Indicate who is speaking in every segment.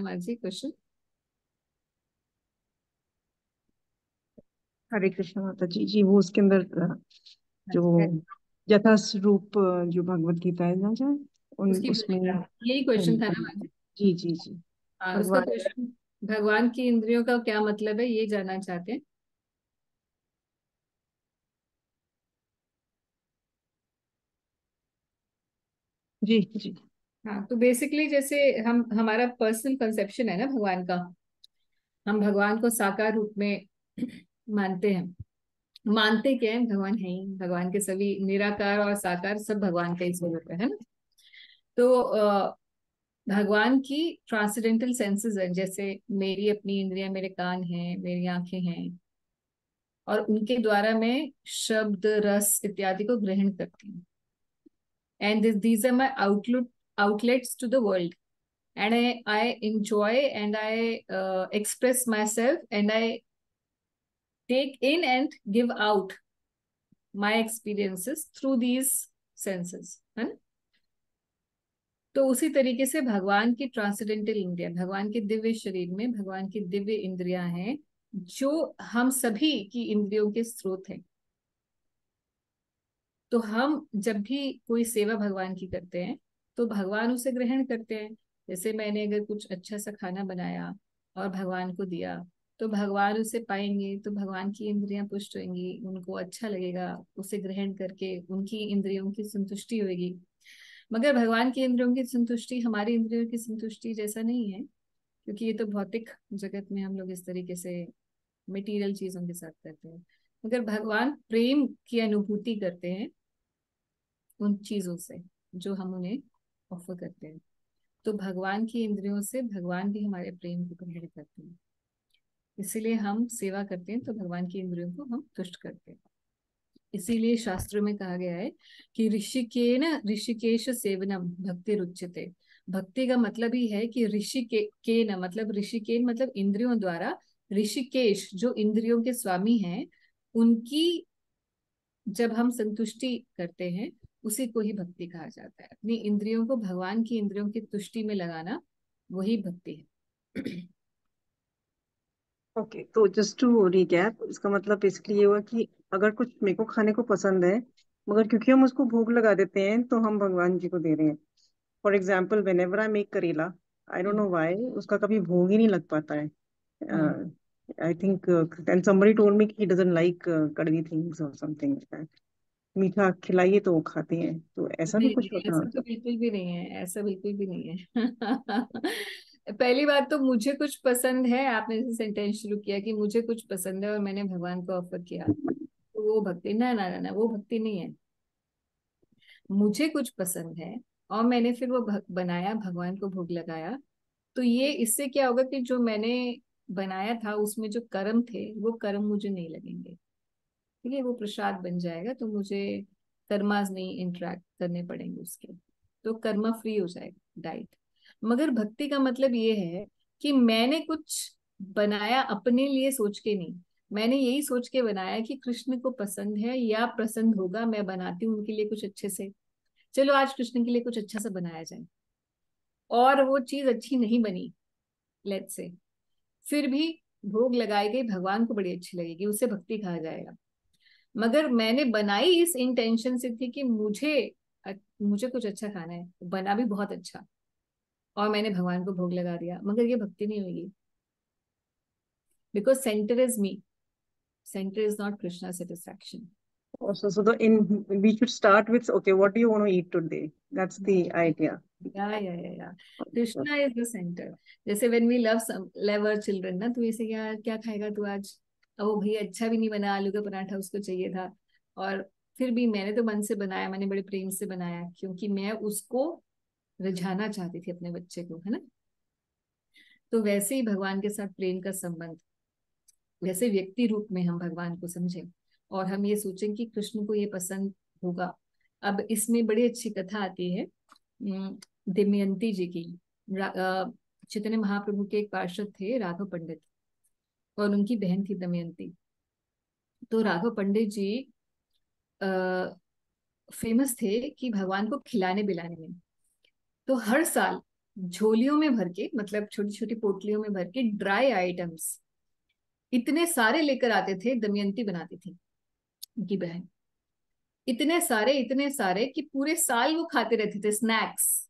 Speaker 1: जी question.
Speaker 2: हरे कृष्ण माता जी। जी वो उसके अंदर
Speaker 1: हाँ
Speaker 2: जो
Speaker 1: जी,
Speaker 2: यथा स्वरूप जो भगवत गीता है ना जो उन
Speaker 1: उसकी
Speaker 2: उसमें।
Speaker 1: यही
Speaker 2: हाँ
Speaker 1: क्वेश्चन था ना
Speaker 2: जी
Speaker 1: माजी।
Speaker 2: जी जी जी।
Speaker 1: हाँ, उसका
Speaker 2: भगवान।
Speaker 1: क्वेश्चन भगवान की इंद्रियों का क्या मतलब है ये जानना चाहते हैं।
Speaker 2: जी जी
Speaker 1: हाँ, तो बेसिकली जैसे हम हमारा पर्सनल कंसेप्शन है ना भगवान का। हम भगवान को साकार रूप में मानते हैं। मानते क्या है, भगवान है ही, भगवान के सभी निराकार और साकार सब भगवान का ही स्वरूप है ना। तो भगवान की ट्रांसेंडेंटल सेंसेस है, जैसे मेरी अपनी इंद्रियां, मेरे कान हैं, मेरी आंखें हैं, और उनके द्वारा मैं शब्द रस इत्यादि को ग्रहण करती हूँ। And these are my outlets to the world, and I enjoy and I express myself, and I take in and give out my experiences through these senses, है ना। तो उसी तरीके से भगवान की ट्रांसेंडेंटल इंद्रिया, भगवान के दिव्य शरीर में भगवान की दिव्य इंद्रियां हैं, जो हम सभी की इंद्रियों के स्रोत हैं। तो हम जब भी कोई सेवा भगवान की करते हैं तो भगवान उसे ग्रहण करते हैं। जैसे मैंने अगर कुछ अच्छा सा खाना बनाया और भगवान को दिया, तो भगवान उसे पाएंगे, तो भगवान की इंद्रियां पुष्ट होंगी, उनको अच्छा लगेगा, उसे ग्रहण करके उनकी इंद्रियों की संतुष्टि होगी। मगर भगवान की इंद्रियों की संतुष्टि हमारी इंद्रियों की संतुष्टि जैसा नहीं है, क्योंकि ये तो भौतिक जगत में हम लोग इस तरीके से मटेरियल चीजों के साथ करते हैं। मगर भगवान प्रेम की अनुभूति करते हैं उन चीजों से जो हम उन्हें ऑफर करते हैं। तो भगवान की इंद्रियों से भगवान भी हमारे प्रेम को ग्रहण करते हैं। इसीलिए हम सेवा करते हैं तो भगवान की इंद्रियों को हम तुष्ट करते हैं। इसीलिए शास्त्रों में कहा गया है कि ऋषिकेश सेवनम भक्ति रुच्यते। भक्ति का मतलब ही है कि के न मतलब ऋषिकेन मतलब इंद्रियों द्वारा, ऋषिकेश जो इंद्रियों के स्वामी हैं, उनकी जब हम संतुष्टि करते हैं, उसी को ही भक्ति कहा जाता है। अपनी इंद्रियों को भगवान की इंद्रियों की तुष्टि में लगाना, वही भक्ति है।
Speaker 2: ओके, तो जस्ट टू रिकैप, इसका मतलब बेसिकली ये हुआ कि अगर कुछ मेरे को खाने को पसंद है, मगर क्योंकि हम उसको भोग लगा देते हैं तो हम भगवान जी को दे रहे हैं। For example, when ever I make करेला, आई डोंट नो व्हाई उसका कभी भोग ही नहीं लग पाता है।
Speaker 1: Hmm.
Speaker 2: I think and somebody told me कि he doesn't like कड़वी थिंग्स और समथिंग like that। मीठा खिलाइए तो वो खाते हैं, तो ऐसा भी
Speaker 1: नहीं
Speaker 2: कुछ
Speaker 1: नहीं,
Speaker 2: होता
Speaker 1: ऐसा तो
Speaker 2: है?
Speaker 1: बिल्कुल भी नहीं है, ऐसा बिल्कुल भी नहीं है। पहली बात तो मुझे कुछ पसंद है, आपने जैसे सेंटेंस शुरू किया कि मुझे कुछ पसंद है और मैंने भगवान को ऑफर किया, तो वो भक्ति ना ना ना ना, वो भक्ति नहीं है। मुझे कुछ पसंद है और मैंने फिर वो बनाया, भगवान को भोग लगाया, तो ये इससे क्या होगा कि जो मैंने बनाया था उसमें जो कर्म थे वो कर्म मुझे नहीं लगेंगे। ठीक है, वो प्रसाद बन जाएगा, तो मुझे कर्मास नहीं इंटरेक्ट करने पड़ेंगे उसके। तो कर्मा फ्री हो जाएगा डाइट। मगर भक्ति का मतलब ये है कि मैंने कुछ बनाया अपने लिए सोच के नहीं, मैंने यही सोच के बनाया कि कृष्ण को पसंद है या पसंद होगा, मैं बनाती हूँ उनके लिए कुछ अच्छे से। चलो आज कृष्ण के लिए कुछ अच्छा सा बनाया जाए, और वो चीज अच्छी नहीं बनी, लेट्स से, फिर भी भोग लगाई गई, भगवान को बड़ी अच्छी लगेगी, उसे भक्ति कहा जाएगा। मगर मैंने बनाई इस इंटेंशन से थी कि मुझे कुछ अच्छा खाना है, बना भी बहुत अच्छा, और मैंने भगवान को भोग लगा दिया, मगर ये भक्ति नहीं होगी। Because centre is me, centre is not Krishna satisfaction.
Speaker 2: So the in we should start with, okay, what do you want to eat today? That's the idea.
Speaker 1: या कृष्णा इज द सेंटर। जैसे when we love our children ना, तो इसे क्या क्या खाएगा तू आज, अब वो भैया अच्छा भी नहीं बना, आलू का पराठा उसको चाहिए था, और फिर भी मैंने तो मन से बनाया, मैंने बड़े प्रेम से बनाया, क्योंकि मैं उसको रिझाना चाहती थी अपने बच्चे को, है ना। तो वैसे ही भगवान के साथ प्रेम का संबंध, वैसे व्यक्ति रूप में हम भगवान को समझें और हम ये सोचें कि कृष्ण को ये पसंद होगा। अब इसमें बड़ी अच्छी कथा आती है दमयंती जी की। चैतन्य महाप्रभु के एक पार्षद थे राघव पंडित, और उनकी बहन थी दमयंती। तो राघव पंडित जी फेमस थे कि भगवान को खिलाने पिलाने में। तो हर साल झोलियों में भर के, मतलब छोटी छोटी पोटलियों में भर के ड्राई आइटम्स इतने सारे लेकर आते थे, दमयंती बनाती थी उनकी बहन। इतने सारे कि पूरे साल वो खाते रहते थे स्नैक्स।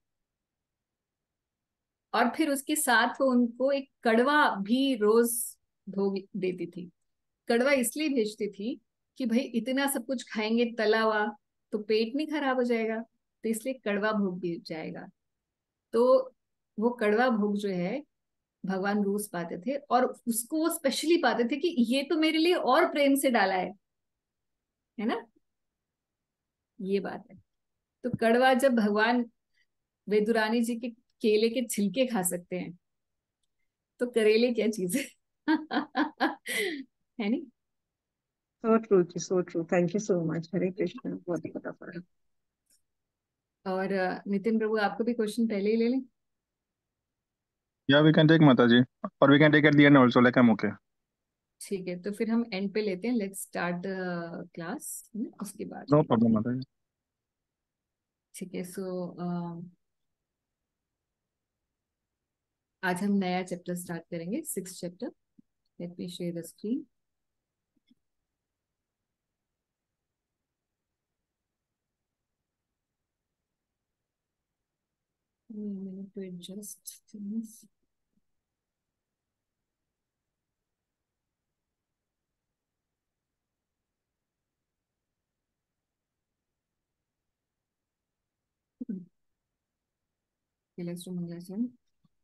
Speaker 1: और फिर उसके साथ वो उनको एक कड़वा भी रोज भोग देती थी। कड़वा इसलिए भेजती थी कि भाई इतना सब कुछ खाएंगे तला हुआ तो पेट नहीं खराब हो जाएगा, तो इसलिए कड़वा भोग भी जाएगा। तो वो कड़वा भोग जो है भगवान रोज पाते थे, और उसको वो स्पेशली पाते थे कि ये तो मेरे लिए और प्रेम से डाला है ना। ये बात है। तो कड़वा जब भगवान वेदुरानी जी के केले के छिलके खा सकते हैं, तो करेले क्या चीज है। है नहीं।
Speaker 2: So true ji, so true, thank you so much, Hare Krishna, बहुत ही पता पड़ा।
Speaker 1: और नितिन प्रभु, आपको भी क्वेश्चन पहले ही ले लें।
Speaker 3: Yeah, we can take Mataji, or we can take at the end also, like I'm okay.
Speaker 1: ठीक है, तो फिर हम एंड पे लेते हैं, लेट्स स्टार्ट द क्लास, उसके बाद
Speaker 3: No
Speaker 1: फिर।
Speaker 3: problem, Mataji.
Speaker 1: ठीक है, सो आज हम नया चैप्टर स्टार्ट करेंगे, 6th chapter. Let me share the screen. minute to adjust things.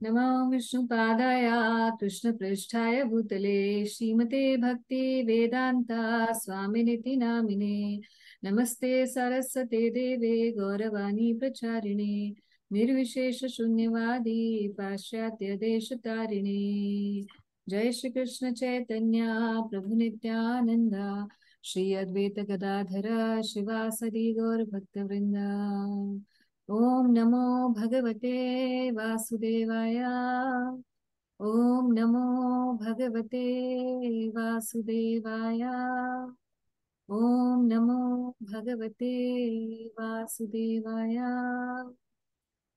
Speaker 1: नमो विष्णुपादाय कृष्णपृष्ठाय भूतले श्रीमते भक्ति वेदांता स्वामिनिति नामिने। नमस्ते सरस्वते देवे गौरवाणी प्रचारिणे निर्विशेष शून्यवादी पाश्चात्य देश तारिणे। जय श्री कृष्ण चैतन्य प्रभु नित्यानंद श्री अद्वैत गदाधर शिवासदि गौर भक्त वृंदा। ओम नमो भगवते वासुदेवाय। ओम नमो भगवते वासुदेवाय। ओम नमो भगवते वासुदेवाय।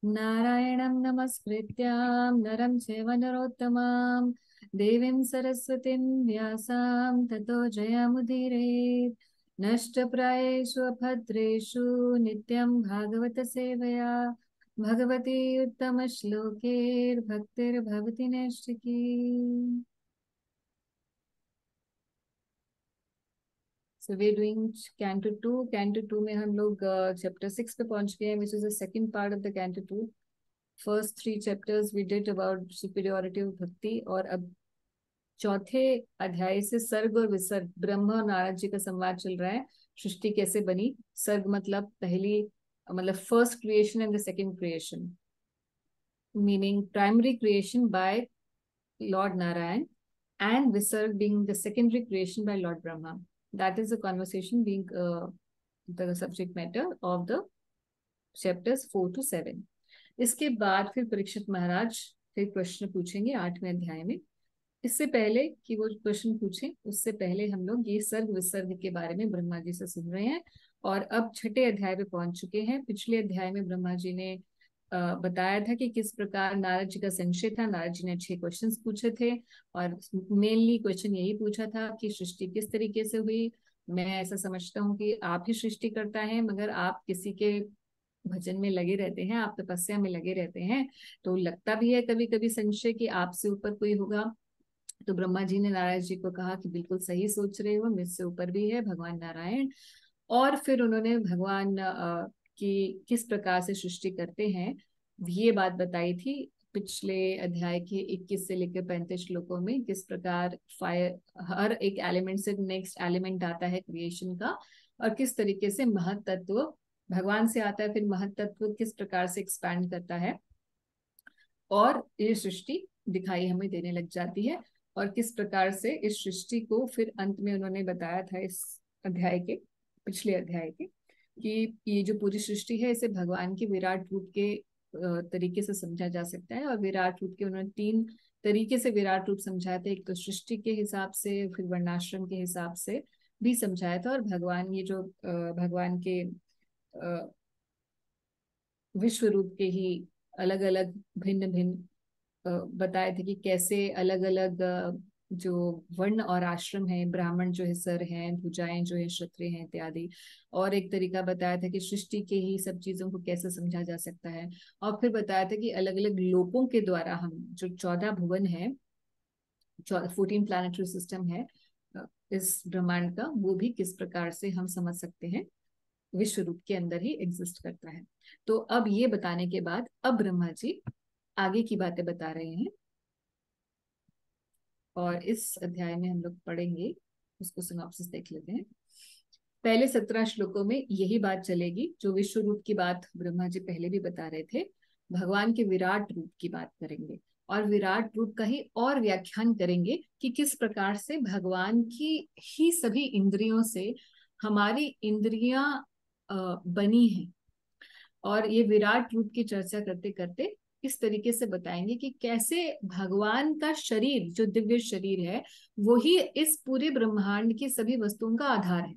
Speaker 1: नारायणं नमस्कृत्यां नरं चैव नरोत्तमां देवीं सरस्वतीं व्यासां ततो जयमुदीरयेत्। नष्टप्रायेषु अभद्रेषु नित्यं भागवत सेवया Bhagwati उत्तमश्लोकैर्भक्तिर्भवति नैष्ठिकी। So we're doing Canto 2. Canto 2 में हम लोग chapter 6 पे पहुंच गए हैं, which is the second part of the Canto 2. First 3 chapters we did about superiority of bhakti, और अब चौथे अध्याय से सर्ग और विसर्ग, ब्रह्मा और नारद जी का संवाद चल रहा है। सृष्टि कैसे बनी, सर्ग मतलब पहली, मतलब first creation and the second creation, meaning primary creation bye Lord Narayan, and Visarg being the secondary creation by Lord Brahma. That is the conversation being the subject matter of the chapters 4 to 7. इसके बाद फिर परीक्षित महाराज फिर प्रश्न पूछेंगे 8वें अध्याय में। इससे पहले कि वो क्वेश्चन पूछें, उससे पहले हम लोग ये सर्ग विसर्ग के बारे में ब्रह्मा जी से सुन रहे हैं, और अब 6ठे अध्याय पे पहुंच चुके हैं। पिछले अध्याय में ब्रह्मा जी ने बताया था कि किस प्रकार नारद जी का संशय था। नारद जी ने 6 क्वेश्चंस पूछे थे, और मेनली क्वेश्चन यही पूछा था कि सृष्टि किस तरीके से हुई। मैं ऐसा समझता हूँ कि आप ही सृष्टि करता है, मगर आप किसी के भजन में लगे रहते हैं, आप तपस्या में लगे रहते हैं, तो लगता भी है कभी कभी संशय कि आपसे ऊपर कोई होगा। तो ब्रह्मा जी ने नारायण जी को कहा कि बिल्कुल सही सोच रहे हो, मुझसे ऊपर भी है भगवान नारायण। और फिर उन्होंने भगवान की किस प्रकार से सृष्टि करते हैं ये बात बताई थी पिछले अध्याय के 21 से लेकर 35 श्लोकों में। किस प्रकार फायर, हर एक एलिमेंट से नेक्स्ट एलिमेंट आता है क्रिएशन का, और किस तरीके से महत तत्व भगवान से आता है, फिर महत तत्व किस प्रकार से एक्सपैंड करता है, और ये सृष्टि दिखाई हमें देने लग जाती है। और किस प्रकार से इस सृष्टि को फिर अंत में उन्होंने बताया था इस अध्याय के, पिछले अध्याय के, कि ये जो पूरी सृष्टि है इसे भगवान के विराट रूप के तरीके से समझा जा सकता है। और विराट रूप के उन्होंने 3 तरीके से विराट रूप समझाया था। एक तो सृष्टि के हिसाब से, फिर वर्णाश्रम के हिसाब से भी समझाया था, और भगवान ये जो भगवान के विश्व रूप के ही अलग अलग भिन्न भिन्न बताए थे कि कैसे अलग अलग जो वर्ण और आश्रम है, ब्राह्मण जो है सर हैं, भुजाएं जो है क्षत्रिय हैं इत्यादि। और एक तरीका बताया था कि सृष्टि के ही सब चीजों को कैसे समझा जा सकता है। और फिर बताया था कि अलग अलग लोकों के द्वारा हम जो 14 भुवन है, 14 प्लानिटरी सिस्टम है इस ब्रह्मांड का, वो भी किस प्रकार से हम समझ सकते हैं, विश्व रूप के अंदर ही एग्जिस्ट करता है। तो अब ये बताने के बाद अब ब्रह्मा जी आगे की बातें बता रहे हैं, और इस अध्याय में हम लोग पढ़ेंगे, उसको सिनॉप्सिस देख लेते हैं। पहले 17 श्लोकों में यही बात चलेगी, जो विश्व रूप की बात ब्रह्मा जी पहले भी बता रहे थे। भगवान के विराट रूप की बात करेंगे, और विराट रूप का ही और व्याख्यान करेंगे कि किस प्रकार से भगवान की ही सभी इंद्रियों से हमारी इंद्रियां बनी हैं। और ये विराट रूप की चर्चा करते करते इस तरीके से बताएंगे कि कैसे भगवान का शरीर, जो दिव्य शरीर है, वो ही इस पूरे ब्रह्मांड की सभी वस्तुओं का आधार है।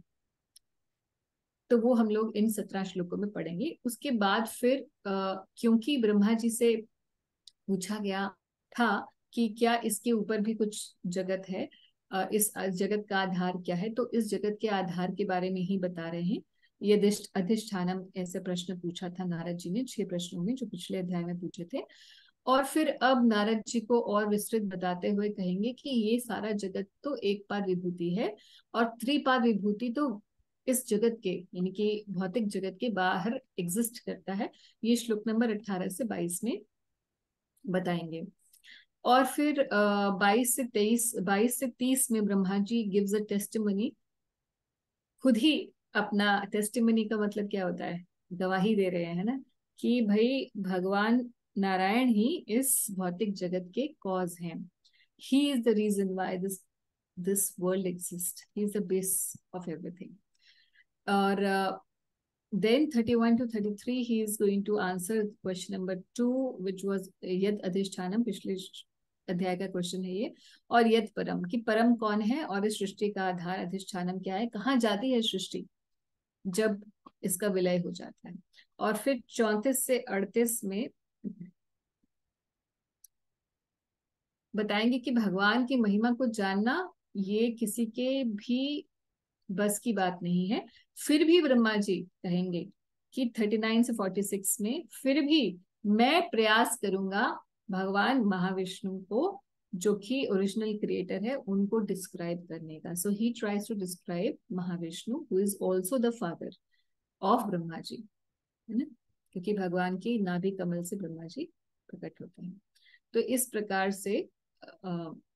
Speaker 1: तो वो हम लोग इन 17 श्लोकों में पढ़ेंगे। उसके बाद फिर क्योंकि ब्रह्मा जी से पूछा गया था कि क्या इसके ऊपर भी कुछ जगत है, इस जगत का आधार क्या है, तो इस जगत के आधार के बारे में ही बता रहे हैं। ये अधिष्ठानम ऐसे प्रश्न पूछा था नारद जी ने 6 प्रश्नों में, जो पिछले अध्याय में पूछे थे। और फिर अब नारद जी को और विस्तृत बताते हुए कहेंगे कि ये सारा जगत तो एक पाद विभूति है, और त्रिपाद विभूति तो इस जगत के, यानी कि भौतिक जगत के बाहर एग्जिस्ट करता है। ये श्लोक नंबर 18 से 22 में बताएंगे। और फिर 22 से 30 में Brahma ji gives a testimony, खुद ही अपना टेस्टिमनी का मतलब क्या होता है, गवाही दे रहे हैं, है ना, कि भाई भगवान नारायण ही इस भौतिक जगत के कॉज हैं। He is the reason why this world exist, he is the base of everything. और then 31 to 33 he is going to answer question number 2, which was यद अधिष्ठानम, पिछले अध्याय का क्वेश्चन है ये। और यद परम, कि परम कौन है और इस सृष्टि का आधार अधिष्ठानम क्या है, कहाँ जाती है सृष्टि जब इसका विलय हो जाता है। और फिर 34 से 38 में बताएंगे कि भगवान की महिमा को जानना ये किसी के भी बस की बात नहीं है। फिर भी ब्रह्मा जी कहेंगे कि 39 से 46 में फिर भी मैं प्रयास करूंगा भगवान महाविष्णु को, जो कि ओरिजिनल क्रिएटर है, उनको डिस्क्राइब करने का। So he tries to describe Mahavishnu who is also the father of Brahma ji, है ना, क्योंकि भगवान की नाभि कमल से ब्रह्मा जी प्रकट होते हैं। तो इस प्रकार से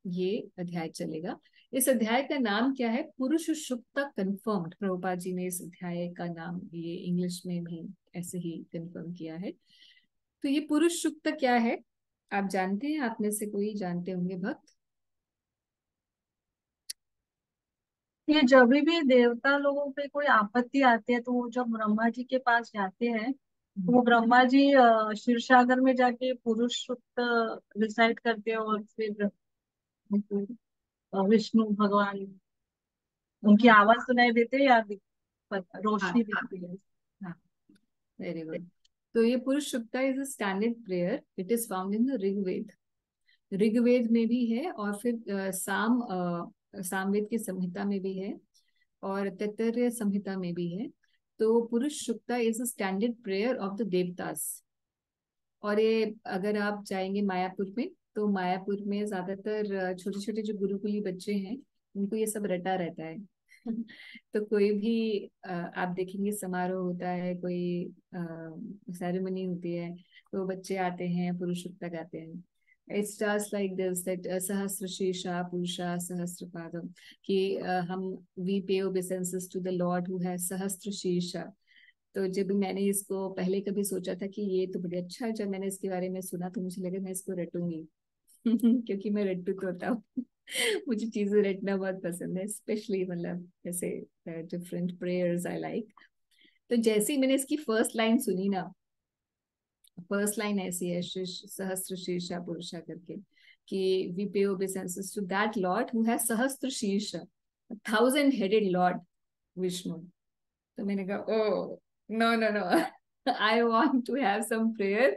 Speaker 1: ये अध्याय चलेगा। इस अध्याय का नाम क्या है, पुरुष सुक्ता कंफर्म्ड। प्रभुपाद जी ने इस अध्याय का नाम ये इंग्लिश में भी ऐसे ही कंफर्म किया है। तो ये पुरुष सुक्त क्या है, आप जानते हैं, आप में से कोई जानते होंगे भक्त?
Speaker 4: ये जब भी देवता लोगों पे कोई आपत्ति आती है तो वो जब ब्रह्मा जी के पास जाते हैं तो वो ब्रह्मा जी क्षीर सागर में जाके पुरुष सूक्त रिसाइट करते हैं, और फिर विष्णु भगवान उनकी
Speaker 1: हाँ
Speaker 4: आवाज सुनाई देते हैं या
Speaker 1: हाँ
Speaker 4: रोशनी
Speaker 1: हाँ
Speaker 4: दिखती है।
Speaker 1: हाँ, वेरी गुड। तो ये Purusha Sukta is a standard prayer, it is found in the Rigveda. Rigveda में भी है, और फिर सामवेद की संहिता में भी है, और तैत्तरीय संहिता में भी है। तो Purusha Sukta is a standard prayer of the devatas. और ये अगर आप जाएंगे मायापुर में, तो मायापुर में ज्यादातर छोटे छोटे जो गुरुकुली बच्चे हैं, उनको ये सब रटा रहता है। तो कोई भी आप देखेंगे समारोह होता है, कोई सेरेमनी होती है, तो बच्चे आते हैं, पुरुष सुक्ता गाते हैं। It starts like this, that सहस्र शीर्षा पुरुषा सहस्र पादम, कि हम we pay obeisances to the Lord who has सहस्र शीर्षा। तो जब मैंने इसको पहले कभी सोचा था कि ये तो बड़ी अच्छा है, जब मैंने इसके बारे में सुना तो मुझे लगा मैं इसको रटूंगी। क्योंकि मैं रट्टू तो होता हूँ। मुझे चीजें रटना बहुत पसंद है, स्पेशली मतलब ऐसे डिफरेंट प्रेयर्स आई लाइक। तो जैसे ही मैंने इसकी फर्स्ट लाइन सुनी ना, फर्स्ट लाइन ऐसी है, सहस्त्र शीर्षा पुरुषा करके, कि we pay obeisances to that lord who has सहस्त्र शीर्ष, 1000 हेडेड लॉर्ड विष्णु। तो मैंने कहा oh no no no, I want to have some prayer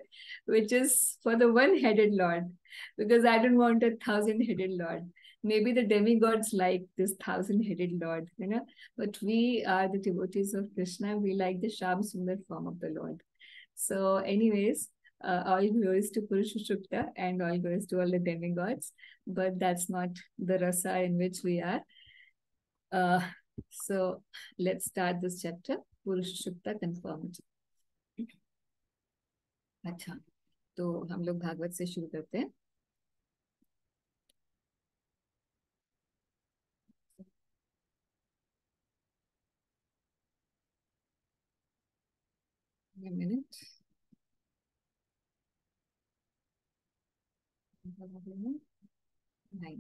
Speaker 1: which is for the one-headed Lord, because I don't want a thousand-headed Lord. Maybe the demigods like this thousand-headed Lord, you know, but we are the devotees of Krishna. We like the Sham Sundar form of the Lord. So, anyways, all glories to Purusha Shukta and all glories to all the demigods, but that's not the rasa in which we are. So, let's start this chapter, Purusha Shukta Confirmed. अच्छा, तो हम लोग भागवत से शुरू करते हैं. A minute. 9.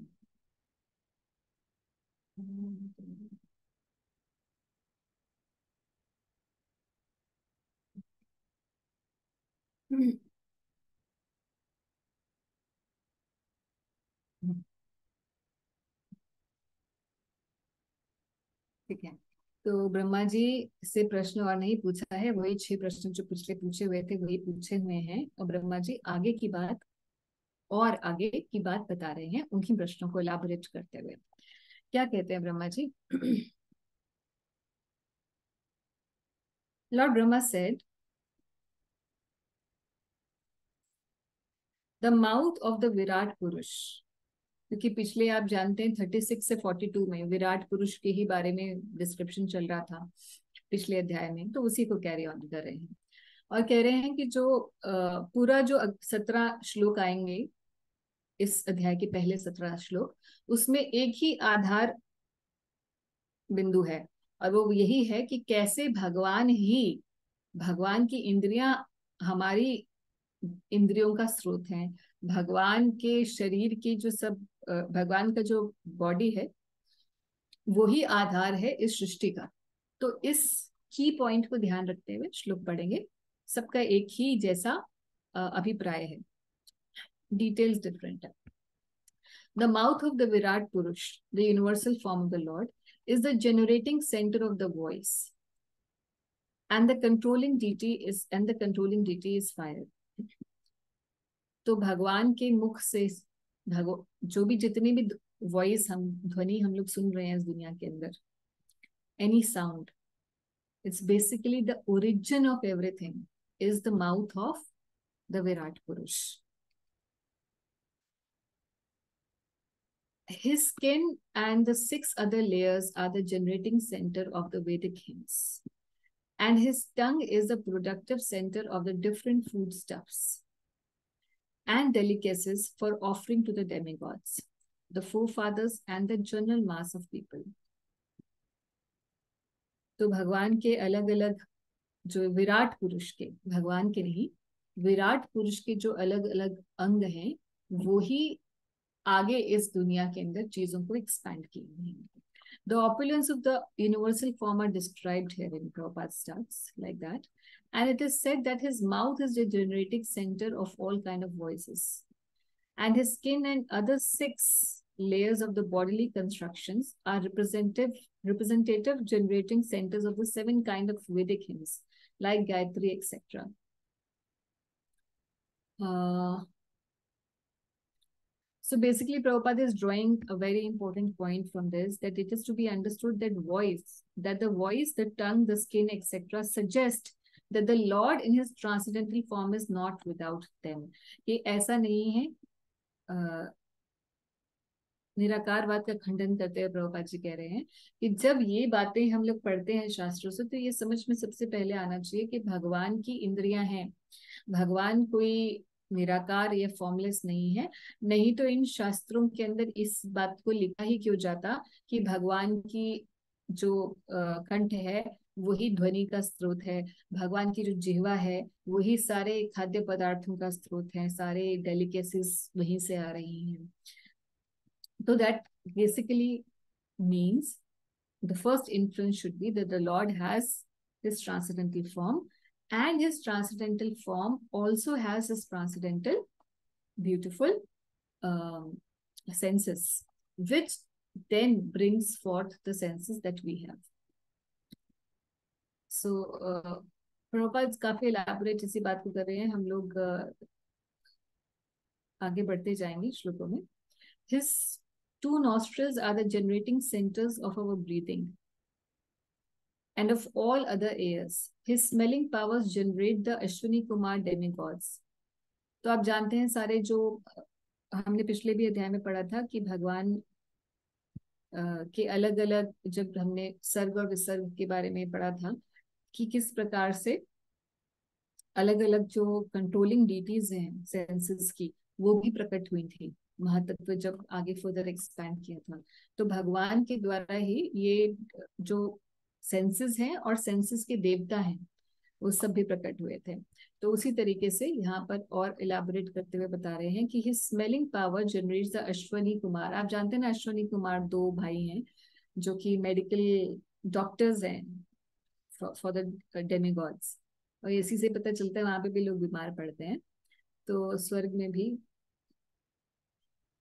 Speaker 1: ठीक है, तो ब्रह्मा जी से प्रश्न और नहीं पूछा है, वही 6 प्रश्न जो पिछले पूछे हुए थे वही पूछे हुए हैं, और ब्रह्मा जी आगे की बात और आगे की बात बता रहे हैं उन्हीं प्रश्नों को इलाबोरेट करते हुए. क्या कहते हैं Brahma ji? Lord Brahma said, the mouth of the Virat Purusha. क्योंकि पिछले आप जानते हैं 36 से 42 में विराट पुरुष के ही बारे में डिस्क्रिप्शन चल रहा था पिछले अध्याय में, तो उसी को कैरी ऑन कर रहे हैं और कह रहे हैं कि जो पूरा जो 17 श्लोक आएंगे इस अध्याय के पहले 17 श्लोक, उसमें एक ही आधार बिंदु है, और वो यही है कि कैसे भगवान की इंद्रियां हमारी इंद्रियों का स्रोत हैं. भगवान के शरीर की जो सब भगवान का जो बॉडी है वो ही आधार है इस सृष्टि का. तो इस की पॉइंट को ध्यान रखते हुए श्लोक पढ़ेंगे. सबका एक ही जैसा अभिप्राय है, डिटेल्स डिफरेंट है. The mouth of the Virat Purush, the universal form of the Lord, is the generating center of the voice, and the controlling deity is fire. तो भगवान के मुख से जो भी जितनी भी वॉइस ध्वनि हम लोग सुन रहे हैं इस दुनिया के अंदर, any sound, it's basically the origin of everything is the mouth of the Virat पुरुष. His skin and the 6 other layers are the generating center of the Vedic hymns, and his tongue is the productive center of the different foodstuffs and delicacies for offering to the demigods, the forefathers, and the general mass of people. तो भगवान के अलग अलग जो विराट पुरुष के, भगवान के नहीं, विराट पुरुष के जो अलग अलग अंग हैं वो ही आगे इस दुनिया के अंदर चीजों को एक्सपैंड किए हैं. The opulence of the universal form are described here in Prabhupada starts like that. And it is said that his mouth is the generating center of all kind of voices. And his skin and other 6 layers of the bodily constructions are representative generating centers of the 7 kind of Vedic hymns, like Gayatri, etc. So basically, Prabhupada is drawing a very important point from this, that it is to be understood that the voice, the tongue, the skin, etc. suggest that the Lord in his transcendental form is not without them. ये ऐसा नहीं है. निराकारवाद का खंडन करते हुए प्रभुपाद जी कह रहे हैं कि जब ये बातें हम लोग पढ़ते हैं शास्त्रों से, तो ये समझ में सबसे पहले आना चाहिए कि भगवान की इंद्रियां हैं. भगवान कोई निराकार या फॉर्मलेस नहीं है. नहीं तो इन शास्त्रों के अंदर इस बात को लिखा ही क्यों जाता कि भगवान की जो कंठ है वही ध्वनि का स्रोत है, भगवान की जो जिह्वा है वही सारे खाद्य पदार्थों का स्रोत है, सारे डेलिकेसीज वहीं से आ रही हैं. So that basically means the first inference should be that the Lord has his transcendental form, and his transcendental form also has his transcendental beautiful senses, which then brings forth the senses that we have. So Prabhupada काफी elaborate इसी बात को कर रहे हैं, हम लोग आगे बढ़ते जाएंगे श्लोकों में। His two nostrils are the generating centers of our breathing and of all other airs. His smelling powers generate the Ashwini Kumar demigods. तो आप जानते हैं सारे, जो हमने पिछले भी अध्याय में पढ़ा था कि भगवान के अलग अलग, जब हमने सर्ग और विसर्ग के बारे में पढ़ा था कि किस प्रकार से अलग अलग जो कंट्रोलिंग डीटीज हैं सेंसेस की, वो भी प्रकट हुई थी महातत्व जब आगे फर्दर एक्सपैंड किया था। तो भगवान के द्वारा ही ये जो सेंसेस हैं और सेंसेस के देवता हैं वो सब भी प्रकट हुए थे। तो उसी तरीके से यहाँ पर और इलाबोरेट करते हुए बता रहे हैं कि his smelling power generates the Ashwani Kumar. आप जानते हैं ना, अश्वनी कुमार दो भाई हैं जो कि मेडिकल डॉक्टर्स हैं फॉर द डेमिगॉड्स, और इसी से पता चलता है वहां पे भी लोग बीमार पड़ते हैं, तो स्वर्ग में भी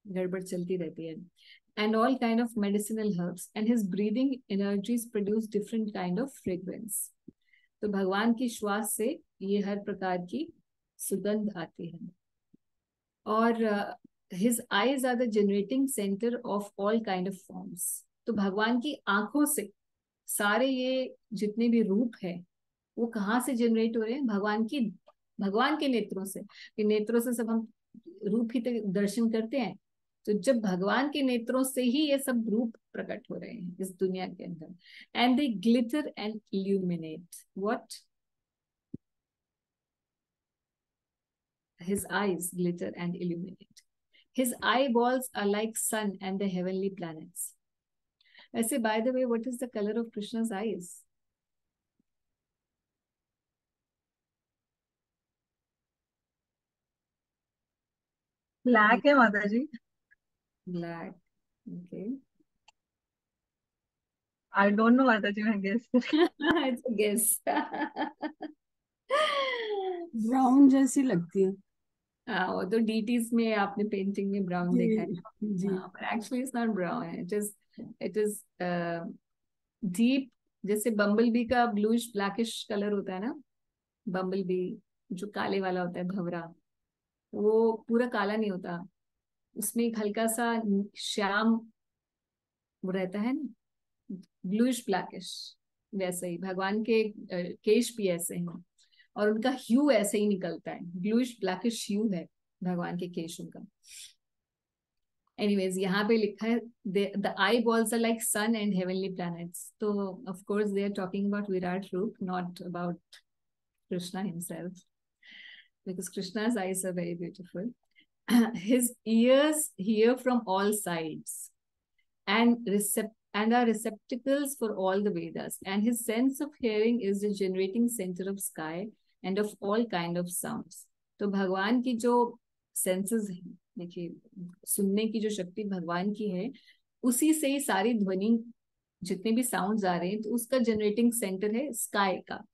Speaker 1: गड़बड़ चलती रहती है। And all kind of medicinal herbs and his breathing energies produce different kind of fragrance. तो भगवान की श्वास से ये हर प्रकार की सुगंध आती है। और his eyes are the generating centre of all kind of forms. तो भगवान की आंखों से सारे ये जितने भी रूप है वो कहाँ से जनरेट हो रहे हैं? भगवान के नेत्रों से। कि नेत्रों से सब हम रूप ही दर्शन करते हैं, तो जब भगवान के नेत्रों से ही ये सब रूप प्रकट हो रहे हैं इस दुनिया के अंदर। And they glitter and illuminate. What? His eyes glitter and illuminate. His eyeballs are like sun and the heavenly planets. ऐसे, by the way, what is the color of Krishna's eyes?
Speaker 4: Black है माता जी।
Speaker 1: Black. Okay.
Speaker 4: I don't no माता जी, मैं guess
Speaker 1: It's a guess.
Speaker 5: Brown जैसी लगती है।
Speaker 1: हाँ, वो तो डीटीज में आपने पेंटिंग में ब्राउन
Speaker 5: जी
Speaker 1: देखा है।
Speaker 5: जी।
Speaker 1: हाँ, but actually it's not brown. It is deep, जैसे बम्बल बी का ब्लूइश ब्लैकिश कलर होता है ना, बम्बल बी जो काले वाला होता है भंवरा, वो पूरा काला नहीं होता, उसमें एक हल्का सा श्याम वो रहता है ना, ब्लूइश ब्लैकिश। वैसे ही भगवान के केश भी ऐसे हैं और उनका ह्यू ऐसे ही निकलता है, ब्लूइश ब्लैकिश ह्यू है भगवान के केशों का। एनीवेज, यहाँ पे लिखा है the eyeballs are like sun and heavenly planets. तो of course they are talking about Virat Roop, not about Krishna himself, because Krishna's eyes are very beautiful. His ears hear from all sides and are receptacles for all the Vedas. And his sense of hearing is the generating center of sky and of all kind of sounds. तो भगवान की जो senses है, देखिए सुनने की जो शक्ति भगवान की है, उसी से ही सारी ध्वनि जितने भी साउंड्स आ रहे हैं, तो उसका जनरेटिंग सेंटर है स्काई का।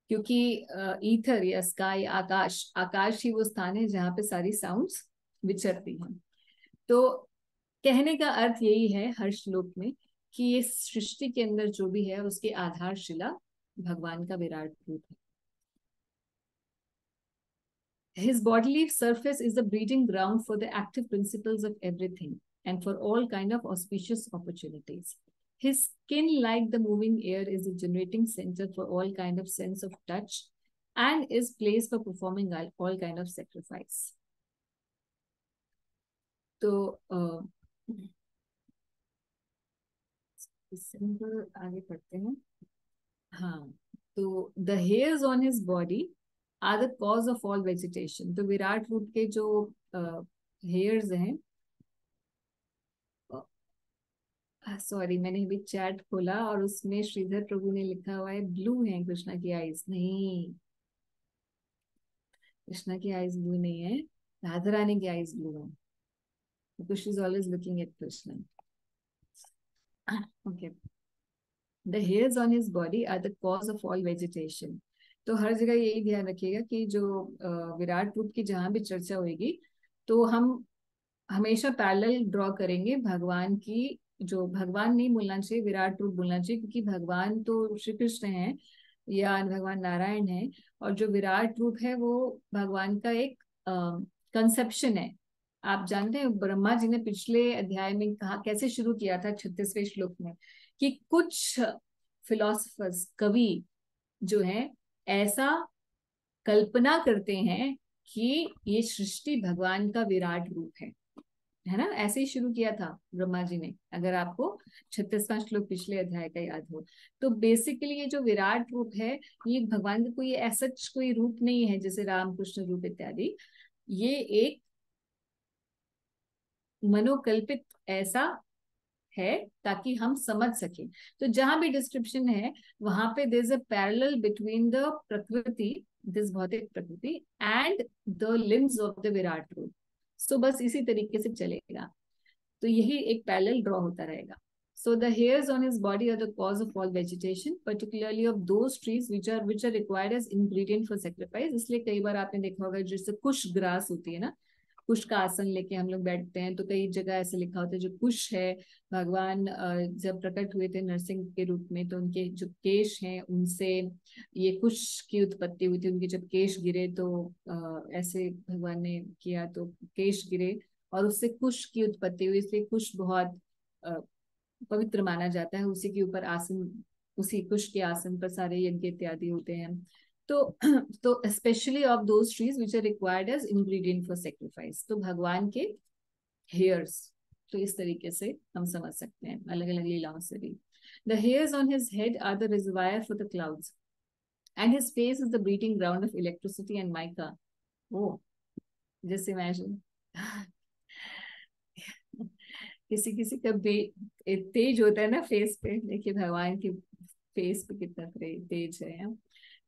Speaker 1: क्योंकि ईथर या स्काई, आकाश ही वो स्थान है जहाँ पे सारी साउंड्स विचरती हैं। तो कहने का अर्थ यही है हर श्लोक में कि ये सृष्टि के अंदर जो भी है उसकी आधारशिला भगवान का विराट रूप है। His bodily surface is the breeding ground for the active principles of everything and for all kind of auspicious opportunities. His skin, like the moving air, is the generating center for all kind of sense of touch and is place for performing all kind of sacrifice. तो simple आगे पढ़ते हैं। हाँ, तो the hairs on his body are the cause of all vegetation. तो विराट रूप के जो हेयर्स हैं, सॉरी मैंने अभी चैट खोला और उसमें श्रीधर प्रभु ने लिखा हुआ है ब्लू है कृष्णा की आईज। नहीं, कृष्णा की आईज ब्लू नहीं है, राधा रानी की आईज ब्लू है, because she's always looking at Krishna. Okay. The hairs on his body are the cause of all vegetation. तो हर जगह यही ध्यान रखिएगा कि जो विराट रूप की जहां भी चर्चा होगी तो हम हमेशा पैरेलल ड्रॉ करेंगे भगवान की। जो भगवान नहीं बोलना चाहिए, विराट रूप बोलना चाहिए, क्योंकि भगवान तो श्री कृष्ण हैं, या भगवान नारायण है, और जो विराट रूप है वो भगवान का एक कंसेप्शन है। आप जानते हैं ब्रह्मा जी ने पिछले अध्याय में कहा, कैसे शुरू किया था 36वें श्लोक में, कि कुछ फिलोसफर्स, कवि जो हैं, ऐसा कल्पना करते हैं कि ये सृष्टि भगवान का विराट रूप है ना। ऐसे ही शुरू किया था ब्रह्मा जी ने, अगर आपको 36वां श्लोक पिछले अध्याय का याद हो। तो बेसिकली ये जो विराट रूप है, ये भगवान का कोई ऐसा कोई रूप नहीं है जैसे राम कृष्ण रूप इत्यादि। ये एक मनोकल्पित ऐसा है ताकि हम समझ सकें। तो जहां भी डिस्क्रिप्शन है वहां पे there is a parallel between the prakriti, this bhautik prakriti, and the limbs of the Virat roop. So बस इसी तरीके से चलेगा, तो यही एक पैरेलल ड्रॉ होता रहेगा। So the hairs on his body are the cause of all vegetation, particularly of those trees which are required as ingredient for sacrifice. इसलिए कई बार आपने देखा होगा जैसे कुश ग्रास होती है ना, कुश का आसन लेके हम लोग बैठते हैं, तो कई जगह ऐसे लिखा होता है जो कुश है, भगवान जब प्रकट हुए थे नरसिंह के रूप में, तो उनके जो केश हैं उनसे ये कुश की उत्पत्ति हुई थी। उनके जब केश गिरे तो ऐसे भगवान ने किया तो केश गिरे और उससे कुश की उत्पत्ति हुई, इसलिए कुश बहुत पवित्र माना जाता है। उसी के ऊपर आसन, उसी कुश के आसन पर सारे यज्ञ इत्यादि होते हैं। तो तो specially of those trees which are required as ingredient for sacrifice, तो भगवान के हेयर्स, तो इस तरीके से हम समझ सकते हैं अलग अलग लीलाओं से भी। The hairs on his head are the reservoir for the clouds and his face is the breathing ground of electricity and mica. Oh, just imagine किसी किसी का तेज होता है ना फेस पे, देखिए भगवान के फेस पे कितना तेज है।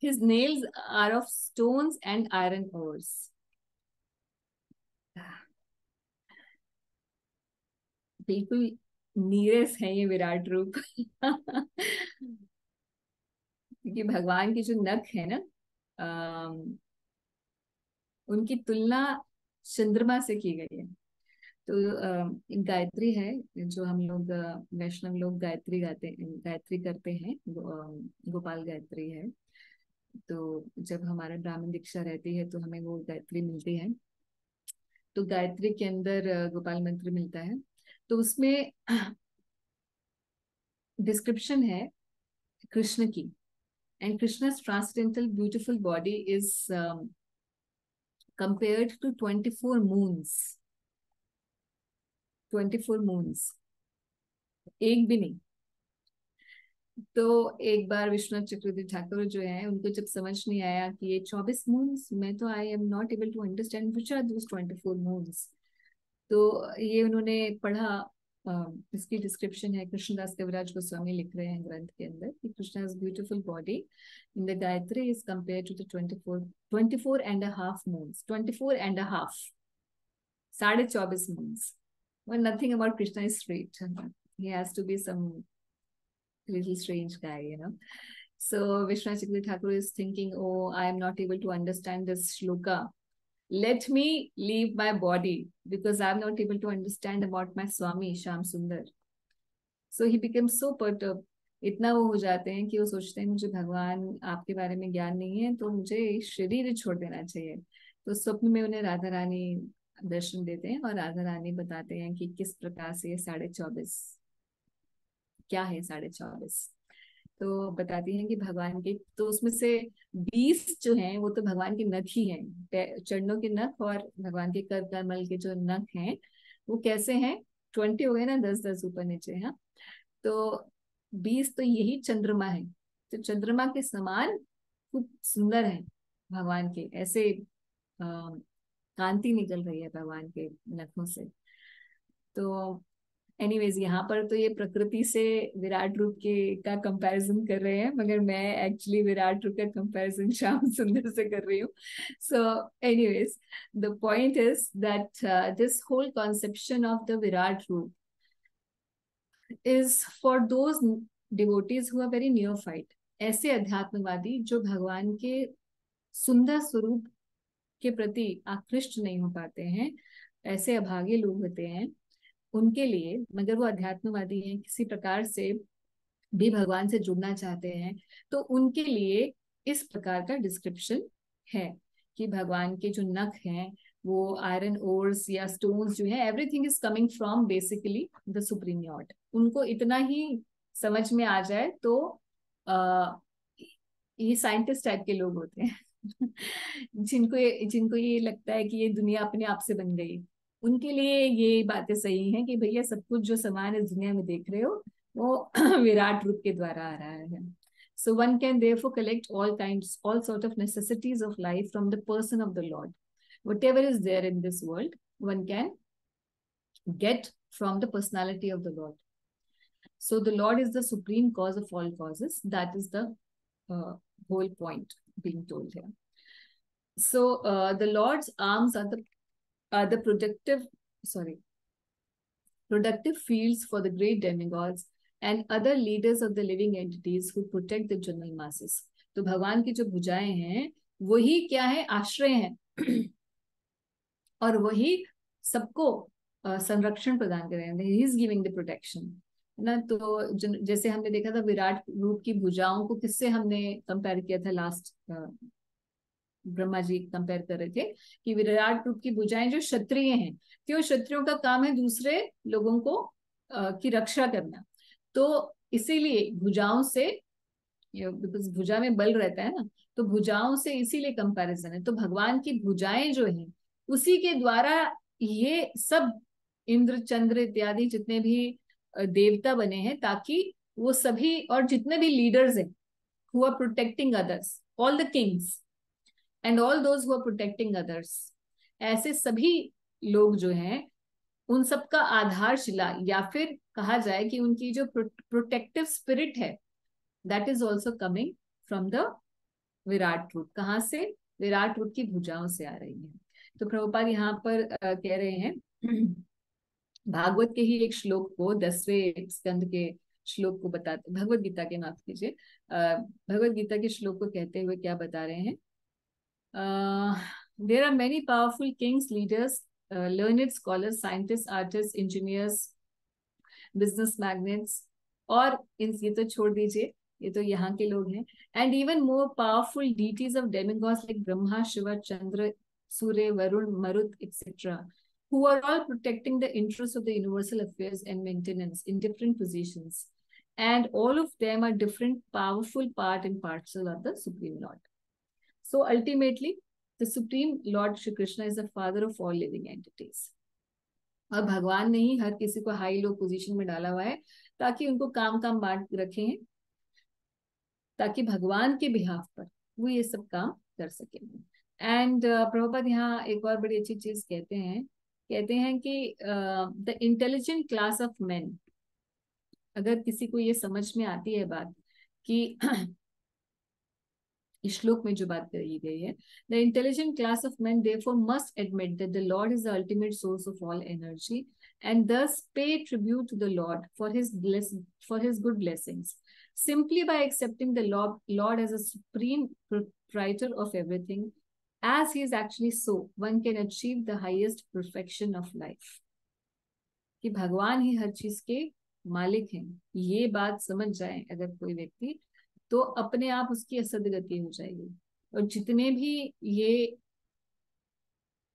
Speaker 1: His nails are of stones and iron ores. बिल्कुल नीरस है ये विराट रूप क्योंकि भगवान की जो नख है ना, उनकी तुलना चंद्रमा से की गई है। तो एक गायत्री है जो हम लोग वैष्णव लोग गायत्री करते हैं, गोपाल गायत्री है। तो जब हमारा ब्राह्मण दीक्षा रहती है तो हमें वो गायत्री मिलती है। तो गायत्री के अंदर गोपाल मंत्र मिलता है, तो उसमें डिस्क्रिप्शन है कृष्ण की, and Krishna's transcendental beautiful body is compared to 24 moons। 24 moons, एक भी नहीं। तो एक बार विश्वनाथ चक्रवर्ती ठाकुर जो है, उनको जब समझ नहीं आया कि ये 24 मून्स, मैं तो I am not able to understand which are those 24 moons. तो ये उन्होंने पढ़ा, इसकी डिस्क्रिप्शन है, कृष्णदास कविराज गोस्वामी लिख रहे हैं ग्रंथ के अंदर कि कृष्णा's beautiful body in the Gayatri is compared to the 24 and a half moons, 24 and a half, 24.5 moons. Well, nothing about Krishna is straight. He has to be some little strange guy, you know. So Vishwanath Chakravarti Thakur is thinking, oh, I am not able to understand this shloka. Let me leave my body because I am not able to understand about my Swami Shyam Sundar. So he becomes so perturbed. इतना वो हो जाते हैं कि वो सोचते हैं मुझे भगवान आपके बारे में ज्ञान नहीं है, तो मुझे शरीर छोड़ देना चाहिए। तो स्वप्न में उन्हें राधा रानी दर्शन देते हैं और राधा रानी बताते हैं कि किस प्रकार से ये 24.5 क्या है। 24.5 तो बताती हैं कि भगवान के, तो उसमें से 20 जो हैं वो तो भगवान के नख ही हैं, चरणों के नख, और भगवान के कर कमल के जो नख हैं वो कैसे हैं, 20 हो गए ना, 10-10 ऊपर नीचे। हाँ, तो 20 तो यही चंद्रमा है, तो चंद्रमा के समान खूब सुंदर है भगवान के, ऐसे कांति निकल रही है भगवान के नखों से। तो एनीवेज यहाँ पर तो ये प्रकृति से विराट रूप के का कंपैरिजन कर रहे हैं, मगर मैं एक्चुअली विराट रूप का कंपैरिजन श्याम सुंदर से कर रही हूँ। So anyways the point is that this whole conception of the Virat roop is for those devotees who are very neophyte, ऐसे अध्यात्मवादी जो भगवान के सुंदर स्वरूप के प्रति आकृष्ट नहीं हो पाते हैं, ऐसे अभागे लोग होते हैं उनके लिए, मगर वो अध्यात्मवादी हैं, किसी प्रकार से भी भगवान से जुड़ना चाहते हैं, तो उनके लिए इस प्रकार का डिस्क्रिप्शन है कि भगवान के जो नख हैं वो आयरन ओर्स या स्टोन्स जो है, everything is coming from basically the supreme Lord. उनको इतना ही समझ में आ जाए तो आ, ये साइंटिस्ट टाइप के लोग होते हैं जिनको ये लगता है कि ये दुनिया अपने आप से बन गई, उनके लिए ये बातें सही हैं कि भैया सब कुछ जो सामान इस दुनिया में देख रहे हो वो विराट रूप के द्वारा आ रहा है। So one can therefore collect all sort of necessities of life from the person of the Lord. Whatever is there in this world, one can get from the personality of the Lord. So the Lord is the supreme cause of all causes. That is the whole point being told here. So the Lord's arms are the productive fields for the great demigods and other leaders of the living entities who protect the general masses. तो भगवान की जो भुजाएं हैं वही क्या है, आश्रय हैं और वही सबको संरक्षण प्रदान कर रहे हैं। He is giving the protection, है ना। तो जैसे हमने देखा था विराट रूप की भुजाओं को किससे हमने कंपेयर किया था लास्ट, ब्रह्मा जी कंपेयर कर रहे थे कि विराट रूप की भुजाएं जो क्षत्रिय हैं, क्यों, क्षत्रियों का काम है दूसरे लोगों को की रक्षा करना, तो इसीलिए भुजाओं से, बिकॉज भुजा में बल रहता है ना, तो भुजाओं से इसीलिए कंपैरिजन है। तो भगवान की भुजाएं जो हैं उसी के द्वारा ये सब इंद्र चंद्र इत्यादि जितने भी देवता बने हैं, ताकि वो सभी और जितने भी लीडर्स हैं who are protecting others, all the kings and all those who are protecting others, ऐसे सभी लोग जो हैं उन सब का आधारशिला, या फिर कहा जाए कि उनकी जो प्रोटेक्टिव स्पिरिट है, that is also coming from the Virat रूप। कहाँ से? विराट रूप की भुजाओं से आ रही है। तो प्रभुपाद यहाँ पर कह रहे हैं भागवत के ही एक श्लोक को, 10वें स्कंद के श्लोक को बताते, भगवत गीता के, माफ कीजिए, भगवत गीता के श्लोक को कहते हुए क्या बता रहे हैं, there are many powerful kings, leaders, learned scholars, scientists, artists, engineers, business magnates, और ये तो छोड़ दीजिए, ये तो यहाँ के लोग हैं, and even more powerful deities of demigods like Brahma, Shiva, Chandra, Surya, Varun, Marut, etc., who are all protecting the interests of the universal affairs and maintenance in different positions, and all of them are different powerful part and parcel of the Supreme Lord. So ultimately the Supreme Lord Shri Krishna is the father of all living entities. और भगवान ने ही हर किसी को high low position में डाला हुआ है ताकि उनको काम बांट रखे हैं, ताकि भगवान के बिहाफ पर वो ये सब काम कर सके। एंड प्रभुपाद यहाँ एक और बड़ी अच्छी चीज कहते हैं कि the intelligent class of main, अगर किसी को ये समझ में आती है बात कि इस श्लोक में जो बात कही गई है, the intelligent class of men therefore must admit that the Lord is the ultimate source of all energy and thus pay tribute to the Lord for his good blessings. Simply by accepting the Lord as a supreme proprietor of everything, as he is actually so, one can achieve the highest perfection of life. कि भगवान ही हर चीज के मालिक हैं, ये बात समझ जाए अगर कोई व्यक्ति, तो अपने आप उसकी असदगति हो जाएगी। और जितने भी ये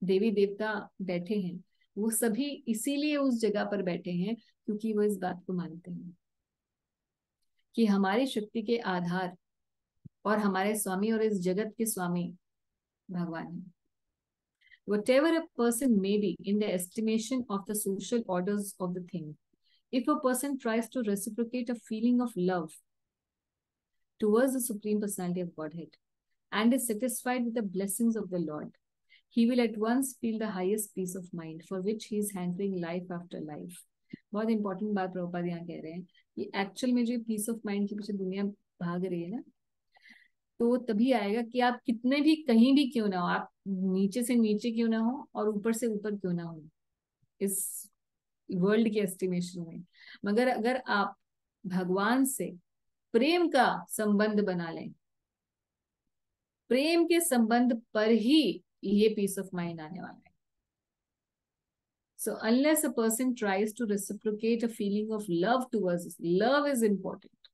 Speaker 1: देवी देवता बैठे हैं वो सभी इसीलिए उस जगह पर बैठे हैं क्योंकि वो इस बात को मानते हैं कि हमारी शक्ति के आधार और हमारे स्वामी और इस जगत के स्वामी भगवान है। Whatever a person may be in the estimation of the social orders of the thing, if a person tries to reciprocate a feeling of love towards the Supreme Personality of Godhead and is satisfied with the blessings of the Lord, he will at once feel the highest peace of mind for which he is hankering life after life. बहुत important बात प्रभुपाद यहाँ कह रहे हैं कि actual में जो piece of mind के पीछे दुनिया भाग रही है ना, तो तभी आएगा कि आप कितने भी कहीं भी क्यों ना हो, आप नीचे से नीचे क्यों ना हो और ऊपर से ऊपर क्यों ना हो इस वर्ल्ड के एस्टिमेशन में, मगर अगर आप भगवान से प्रेम का संबंध बना लें, प्रेम के संबंध पर ही ये पीस ऑफ माइंड आने वाला है। So unless a person tries to reciprocate a feeling of love towards us, love is important.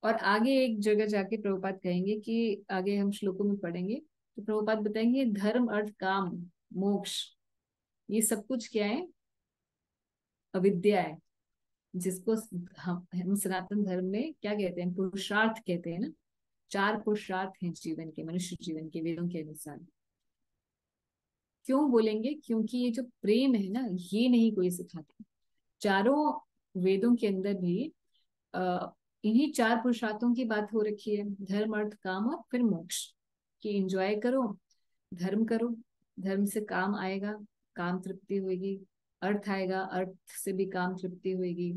Speaker 1: और आगे एक जगह जाके प्रभुपाद कहेंगे कि आगे हम श्लोकों में पढ़ेंगे तो प्रभुपाद बताएंगे धर्म अर्थ काम मोक्ष ये सब कुछ क्या है, अविद्या है, जिसको हम सनातन धर्म में क्या कहते हैं, पुरुषार्थ कहते हैं ना। 4 पुरुषार्थ हैं जीवन के, मनुष्य जीवन के, वेदों के अनुसार। क्यों बोलेंगे, क्योंकि ये जो प्रेम है ना, ये नहीं कोई सिखाता। चारों वेदों के अंदर भी इन्हीं 4 पुरुषार्थों की बात हो रखी है, धर्म अर्थ काम और फिर मोक्ष। कि एंजॉय करो, धर्म करो, धर्म से काम आएगा, काम तृप्ति होगी, अर्थ आएगा, अर्थ से भी काम तृप्ति होगी,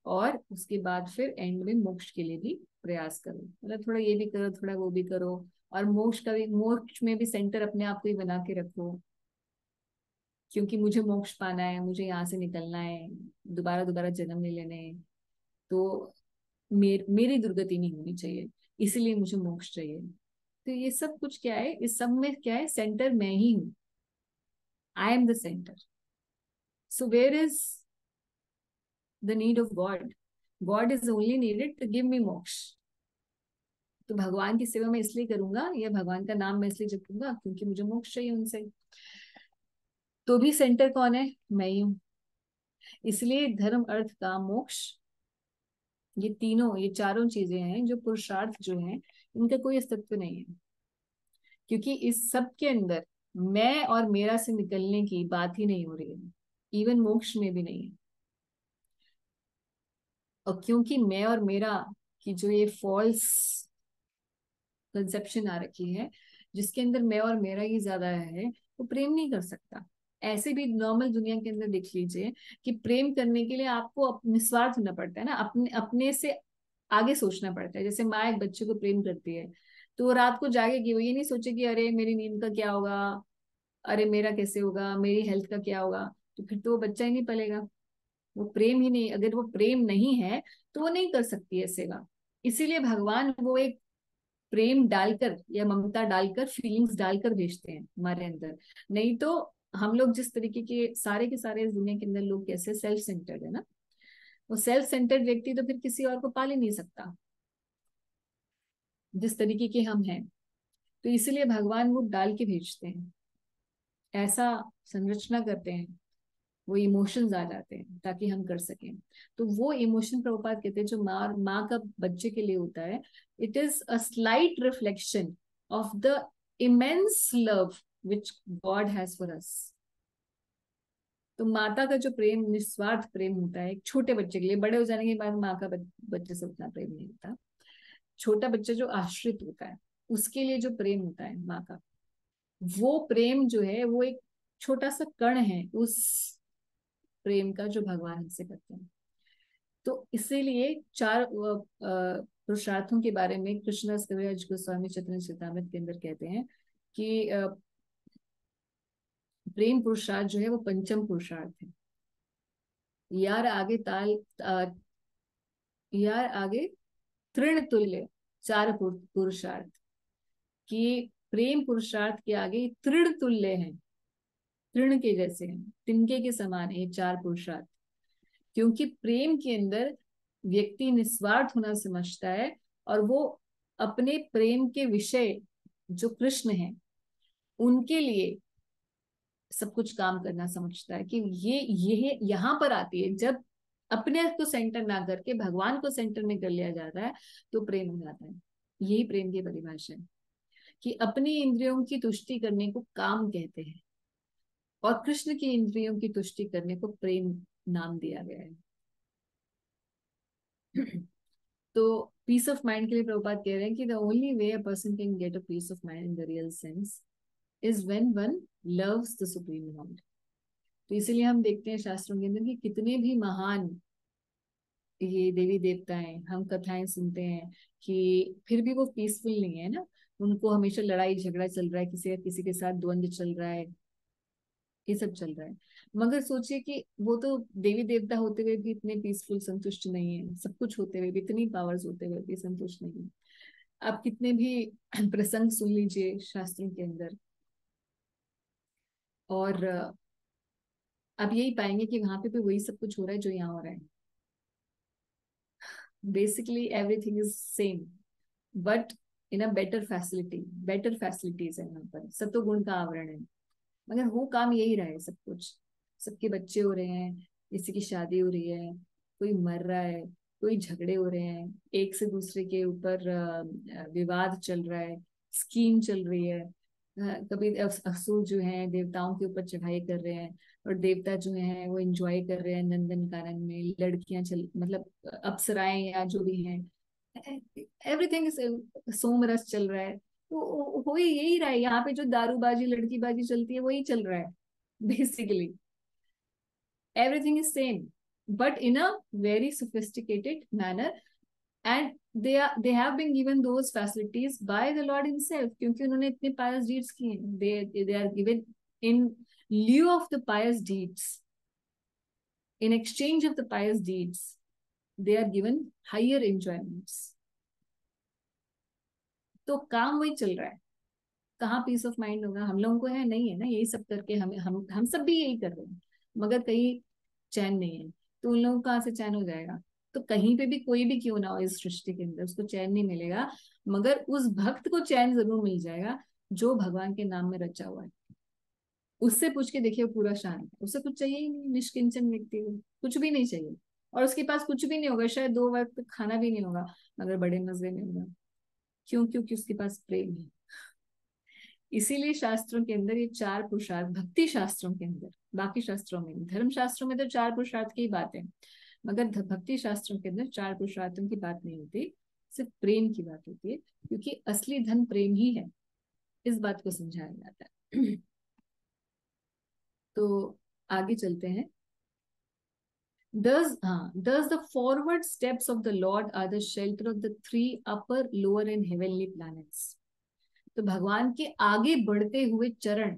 Speaker 1: और उसके बाद फिर एंड में मोक्ष के लिए भी प्रयास करो। मतलब थोड़ा ये भी करो, थोड़ा वो भी करो, और मोक्ष का भी, मोक्ष में भी सेंटर अपने आप को ही बना के रखो, क्योंकि मुझे मोक्ष पाना है, मुझे यहाँ से निकलना है, दोबारा दोबारा जन्म नहीं लेने हैं, तो मेरी दुर्गति नहीं होनी चाहिए, इसलिए मुझे मोक्ष चाहिए। तो ये सब कुछ क्या है, इस सब में क्या है, सेंटर मैं ही हूं, I am the centre. So where is the need of God, God is only needed to give me moksha. तो भगवान की सेवा मैं इसलिए करूंगा, या भगवान का नाम मैं इसलिए जपूंगा क्योंकि मुझे मोक्ष चाहिए उनसे। तो भी सेंटर कौन है, मैं ही हूं। इसलिए धर्म अर्थ काम मोक्ष, ये तीनों, ये चारों चीजें हैं जो पुरुषार्थ जो हैं, इनका कोई अस्तित्व नहीं है, क्योंकि इस सब के अंदर मैं और मेरा से निकलने की बात ही नहीं हो रही है, इवन मोक्ष में भी नहीं है। और क्योंकि मैं और मेरा की जो ये फॉल्स कंसेप्शन आ रखी है, जिसके अंदर मैं और मेरा ही ज्यादा है, वो प्रेम नहीं कर सकता। ऐसे भी नॉर्मल दुनिया के अंदर देख लीजिए कि प्रेम करने के लिए आपको निस्वार्थ होना पड़ता है ना, अपने अपने से आगे सोचना पड़ता है। जैसे माँ एक बच्चे को प्रेम करती है, तो वो रात को जागेगी, वो ये नहीं सोचेगी अरे मेरी नींद का क्या होगा, अरे मेरा कैसे होगा, मेरी हेल्थ का क्या होगा, तो फिर तो वो बच्चा ही नहीं पलेगा। वो प्रेम ही नहीं, अगर वो प्रेम नहीं है तो वो नहीं कर सकती है सेवा। इसीलिए भगवान वो एक प्रेम डालकर या ममता डालकर, फीलिंग्स डालकर भेजते हैं हमारे अंदर। नहीं तो हम लोग जिस तरीके के सारे इस दुनिया के अंदर लोग कैसे सेल्फ सेंटर्ड है ना, वो सेल्फ सेंटर्ड व्यक्ति तो फिर किसी और को पाल ही नहीं सकता जिस तरीके के हम हैं। तो इसलिए भगवान वो डाल के भेजते हैं, ऐसा संरचना करते हैं, वो इमोशंस आ जाते हैं ताकि हम कर सकें। तो वो इमोशन प्रभुपाद कहते हैं जो माँ का बच्चे के लिए होता है, it is a slight reflection of the immense love which God has for us. तो माता का जो प्रेम निस्वार्थ प्रेम होता है एक छोटे बच्चे के लिए, बड़े हो जाने के बाद माँ का बच्चे से उतना प्रेम नहीं होता। छोटा बच्चा जो आश्रित होता है, उसके लिए जो प्रेम होता है माँ का, वो प्रेम जो है वो एक छोटा सा कण है उस प्रेम का जो भगवान हमसे करते हैं। तो इसीलिए 4 पुरुषार्थों के बारे में कृष्णदास कविराज गोस्वामी चैतन्य चरितामृत के अंदर कहते हैं कि प्रेम पुरुषार्थ जो है वो पंचम पुरुषार्थ है। यार आगे यार आगे तृण तुल्य 4 पुरुषार्थ, कि प्रेम पुरुषार्थ के आगे तृण तुल्य है, तृण के जैसे हैं, तिनके के समान है ये 4 पुरुषार्थ। क्योंकि प्रेम के अंदर व्यक्ति निस्वार्थ होना समझता है, और वो अपने प्रेम के विषय जो कृष्ण है उनके लिए सब कुछ काम करना समझता है। कि ये यहाँ पर आती है जब अपने को सेंटर ना करके भगवान को सेंटर में कर लिया जाता है, तो प्रेम हो जाता है। यही प्रेम की परिभाषा है, कि अपनी इंद्रियों की तुष्टि करने को काम कहते हैं, और कृष्ण की इंद्रियों की तुष्टि करने को प्रेम नाम दिया गया है। तो पीस ऑफ माइंड के लिए प्रभुपाद कह रहे हैं कि the only way a person can get a peace of mind in the real sense is when one loves the supreme lord. तो इसीलिए हम देखते हैं शास्त्रों के अंदर कि कितने भी महान ये देवी देवता हैं, हम कथाएं सुनते हैं कि फिर भी वो पीसफुल नहीं है ना, उनको हमेशा लड़ाई झगड़ा चल रहा है, किसी के साथ द्वंद्व चल रहा है, ये सब चल रहा है। मगर सोचिए कि वो तो देवी देवता होते हुए भी इतने पीसफुल संतुष्ट नहीं है, सब कुछ होते हुए भी, इतनी पावर्स होते हुए भी संतुष्ट नहीं है। आप कितने भी प्रसंग सुन लीजिए शास्त्रों के अंदर, और आप यही पाएंगे कि वहां पे भी वही सब कुछ हो रहा है जो यहाँ हो रहा है। Basically everything is same, but in a better facilities है यहाँ पर, सत्वगुण का आवरण है, मगर वो काम यही रहा है सब कुछ। सबके बच्चे हो रहे हैं, किसी की शादी हो रही है, कोई मर रहा है, कोई झगड़े हो रहे हैं, एक से दूसरे के ऊपर विवाद चल रहा है, स्कीम चल रही है। कभी असुर जो है देवताओं के ऊपर चढ़ाई कर रहे हैं, और देवता जो है वो एंजॉय कर रहे हैं नंदन कानन में, लड़कियां चल मतलब अप्सराएं या जो भी हैं, एवरीथिंग सोमरस चल रहा है। तो हो ही यही रहा है यहाँ पे, जो दारूबाजी लड़कीबाजी चलती है वही चल रहा है basically. Everything is same but in a very sophisticated manner, and they have been given those facilities by the Lord himself, क्योंकि उन्होंने इतने pious deeds किए हैं। they are given in lieu of the pious deeds, in exchange of the pious deeds, they are given higher enjoyments। तो काम वही चल रहा है। कहाँ पीस ऑफ माइंड होगा हम लोगों को? है नहीं है ना, यही सब करके हम सब भी यही कर रहे हैं, मगर कहीं चैन नहीं है। तो उन लोगों को कहाँ से चैन हो जाएगा? तो कहीं पे भी कोई भी क्यों ना हो इस सृष्टि के अंदर, उसको चैन नहीं मिलेगा, मगर उस भक्त को चैन जरूर मिल जाएगा जो भगवान के नाम में रचा हुआ है। उससे पूछ के देखिए, वो पूरा शांत है, उसे कुछ चाहिए ही नहीं, निष्किंचन व्यक्ति को कुछ भी नहीं चाहिए, और उसके पास कुछ भी नहीं होगा, शायद 2 वक्त खाना भी नहीं होगा, मगर बड़े मजे में होगा। क्यों? क्योंकि उसके पास प्रेम है। इसीलिए शास्त्रों के अंदर ये 4 पुरुषार्थ, भक्ति शास्त्रों के अंदर, बाकी शास्त्रों में, धर्म शास्त्रों में तो 4 पुरुषार्थ की ही बात है, मगर भक्ति शास्त्रों के अंदर 4 पुरुषार्थों की बात नहीं होती, सिर्फ प्रेम की बात होती है, क्योंकि असली धन प्रेम ही है। इस बात को समझाया जाता है। तो आगे चलते हैं। Thus the forward steps of the Lord are the shelter of the 3 upper, lower and heavenly planets। तो भगवान के आगे बढ़ते हुए चरण,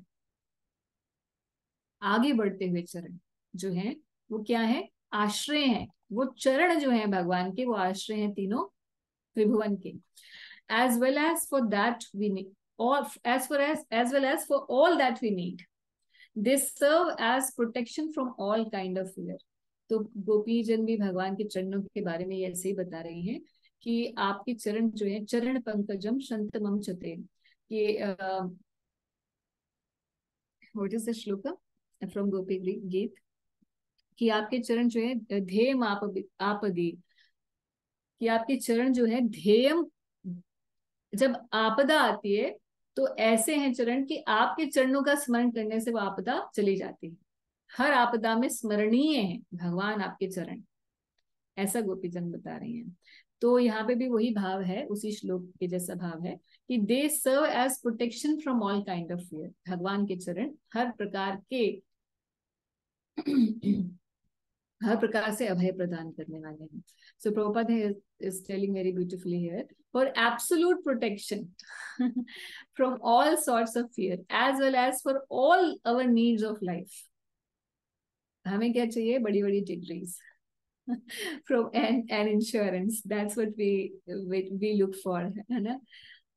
Speaker 1: आगे बढ़ते हुए चरण जो है वो क्या है? आश्रय हैं। वो चरण जो है भगवान के, वो आश्रय हैं तीनों त्रिभुवन के। as well as for that we need, or as well as for all that we need, they serve as protection from all kind of fear। तो गोपी जन भी भगवान के चरणों के बारे में ऐसे ही बता रही हैं कि आपके चरण जो है, चरण पंकजम शंतमम चते, कि व्हाट इज द श्लोक फ्रॉम गोपी गीत, कि आपके चरण जो है ध्येय आपदी, कि आपके चरण जो है ध्येय, जब आपदा आती है तो ऐसे हैं चरण कि आपके चरणों का स्मरण करने से वो आपदा चली जाती है। हर आपदा में स्मरणीय है भगवान आपके चरण, ऐसा गोपीजन बता रही हैं। तो यहाँ पे भी वही भाव है, उसी श्लोक के जैसा भाव है कि they serve as protection from all kind of fear. भगवान के चरण हर प्रकार के हर प्रकार से अभय प्रदान करने वाले हैं। सो Prabhupada is telling very beautifully here, for absolute protection from all sorts of fear as well as for all our needs of life। हमें क्या चाहिए? बड़ी बड़ी degrees from and insurance, that's what we look for, है ना।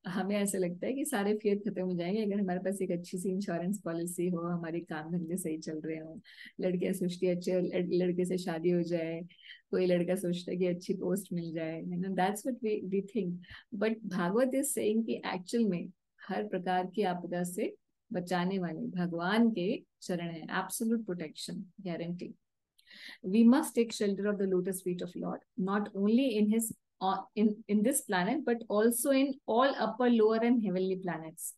Speaker 1: हमें ऐसा लगता है कि सारे फियर खत्म हो जाएंगे अगर हमारे पास एक अच्छी सी इंश्योरेंस पॉलिसी हो, हमारे काम धंधे सही चल रहे हो, लड़कियां सोचती है अच्छे लड़के से शादी हो जाए, कोई लड़का सोचता है कि अच्छी पोस्ट मिल जाए, है ना। That's what we think, but Bhagavat is saying कि एक्चुअल में हर प्रकार की आपदा से बचाने वाले भगवान के चरण है, absolute protection guarantee. We must take shelter of the lotus feet of Lord, not only in his in this planet but also in all upper, lower and heavenly planets।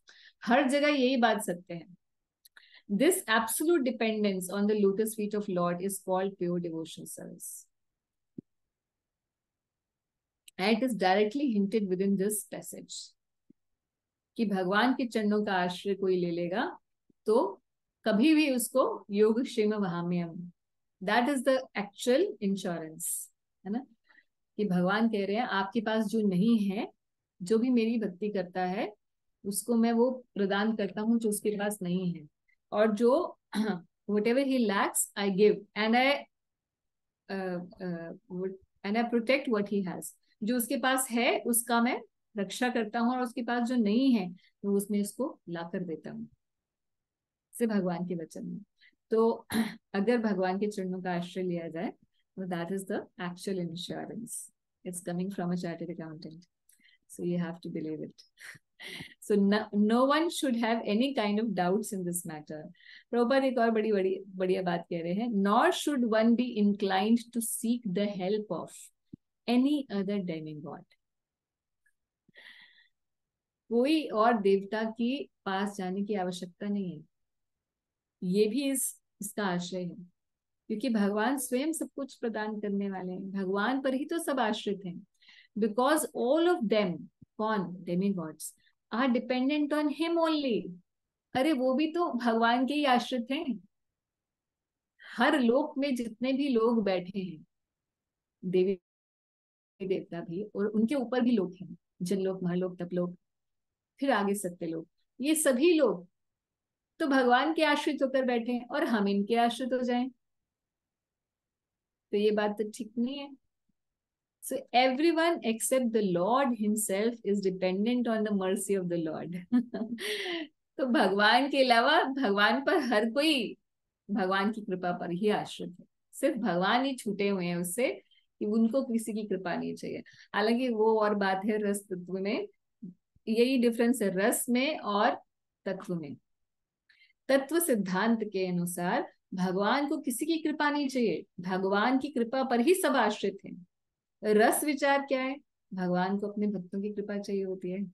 Speaker 1: हर जगह यही बात सत्य है। This absolute dependence on the lotus feet of Lord is called pure devotional service, and it is directly hinted within this passage कि भगवान के चरणों का आश्रय कोई ले लेगा तो कभी भी उसको योग क्षेम वहाम्यम, that is the actual insurance, है ना। कि भगवान कह रहे हैं आपके पास जो नहीं है, जो भी मेरी भक्ति करता है उसको मैं वो प्रदान करता हूँ जो उसके पास नहीं है, और जो whatever he lacks I give and I protect what he has। जो उसके पास है उसका मैं रक्षा करता हूँ, और उसके पास जो नहीं है तो उसमें उसको ला कर देता हूँ, से भगवान के वचन में। तो अगर भगवान के चरणों का आश्रय लिया जाए तो that is the actual insurance, It's coming from a chartered accountant. So you have to believe it. So no one should have any kind of doubts in this matter. Prabhupada एक और बड़ी बड़ी बढ़िया बात कह रहे हैं, nor should one be inclined to seek the help of any other demigod. कोई और देवता के पास जाने की आवश्यकता नहीं है, ये भी इसका आशय है, क्योंकि भगवान स्वयं सब कुछ प्रदान करने वाले हैं, भगवान पर ही तो सब आश्रित हैं. बिकॉज ऑल ऑफ देम, कौन, demigods, are dependent on him only. अरे वो भी तो भगवान के ही आश्रित हैं. हर लोक में जितने भी लोग बैठे हैं, देवी देवता भी, और उनके ऊपर भी लोग हैं, जनलोक, महलोक, तपलोक, फिर आगे सत्य लोग, ये सभी लोग तो भगवान के आश्रित होकर बैठे हैं, और हम इनके आश्रित हो जाएं तो ये बात तो ठीक नहीं है. So everyone except the Lord himself is dependent on the mercy of the Lord. तो भगवान के अलावा भगवान पर हर कोई भगवान की कृपा पर ही आश्रित है. सिर्फ भगवान ही छूटे हुए हैं उससे कि उनको किसी की कृपा नहीं चाहिए. हालांकि वो और बात है रस तत्व में, यही डिफरेंस है रस में और तत्व में. तत्व सिद्धांत के अनुसार भगवान को किसी की कृपा नहीं चाहिए, भगवान की कृपा पर ही सब आश्रित हैं. रस विचार क्या है, भगवान को अपने भक्तों की कृपा चाहिए होती है,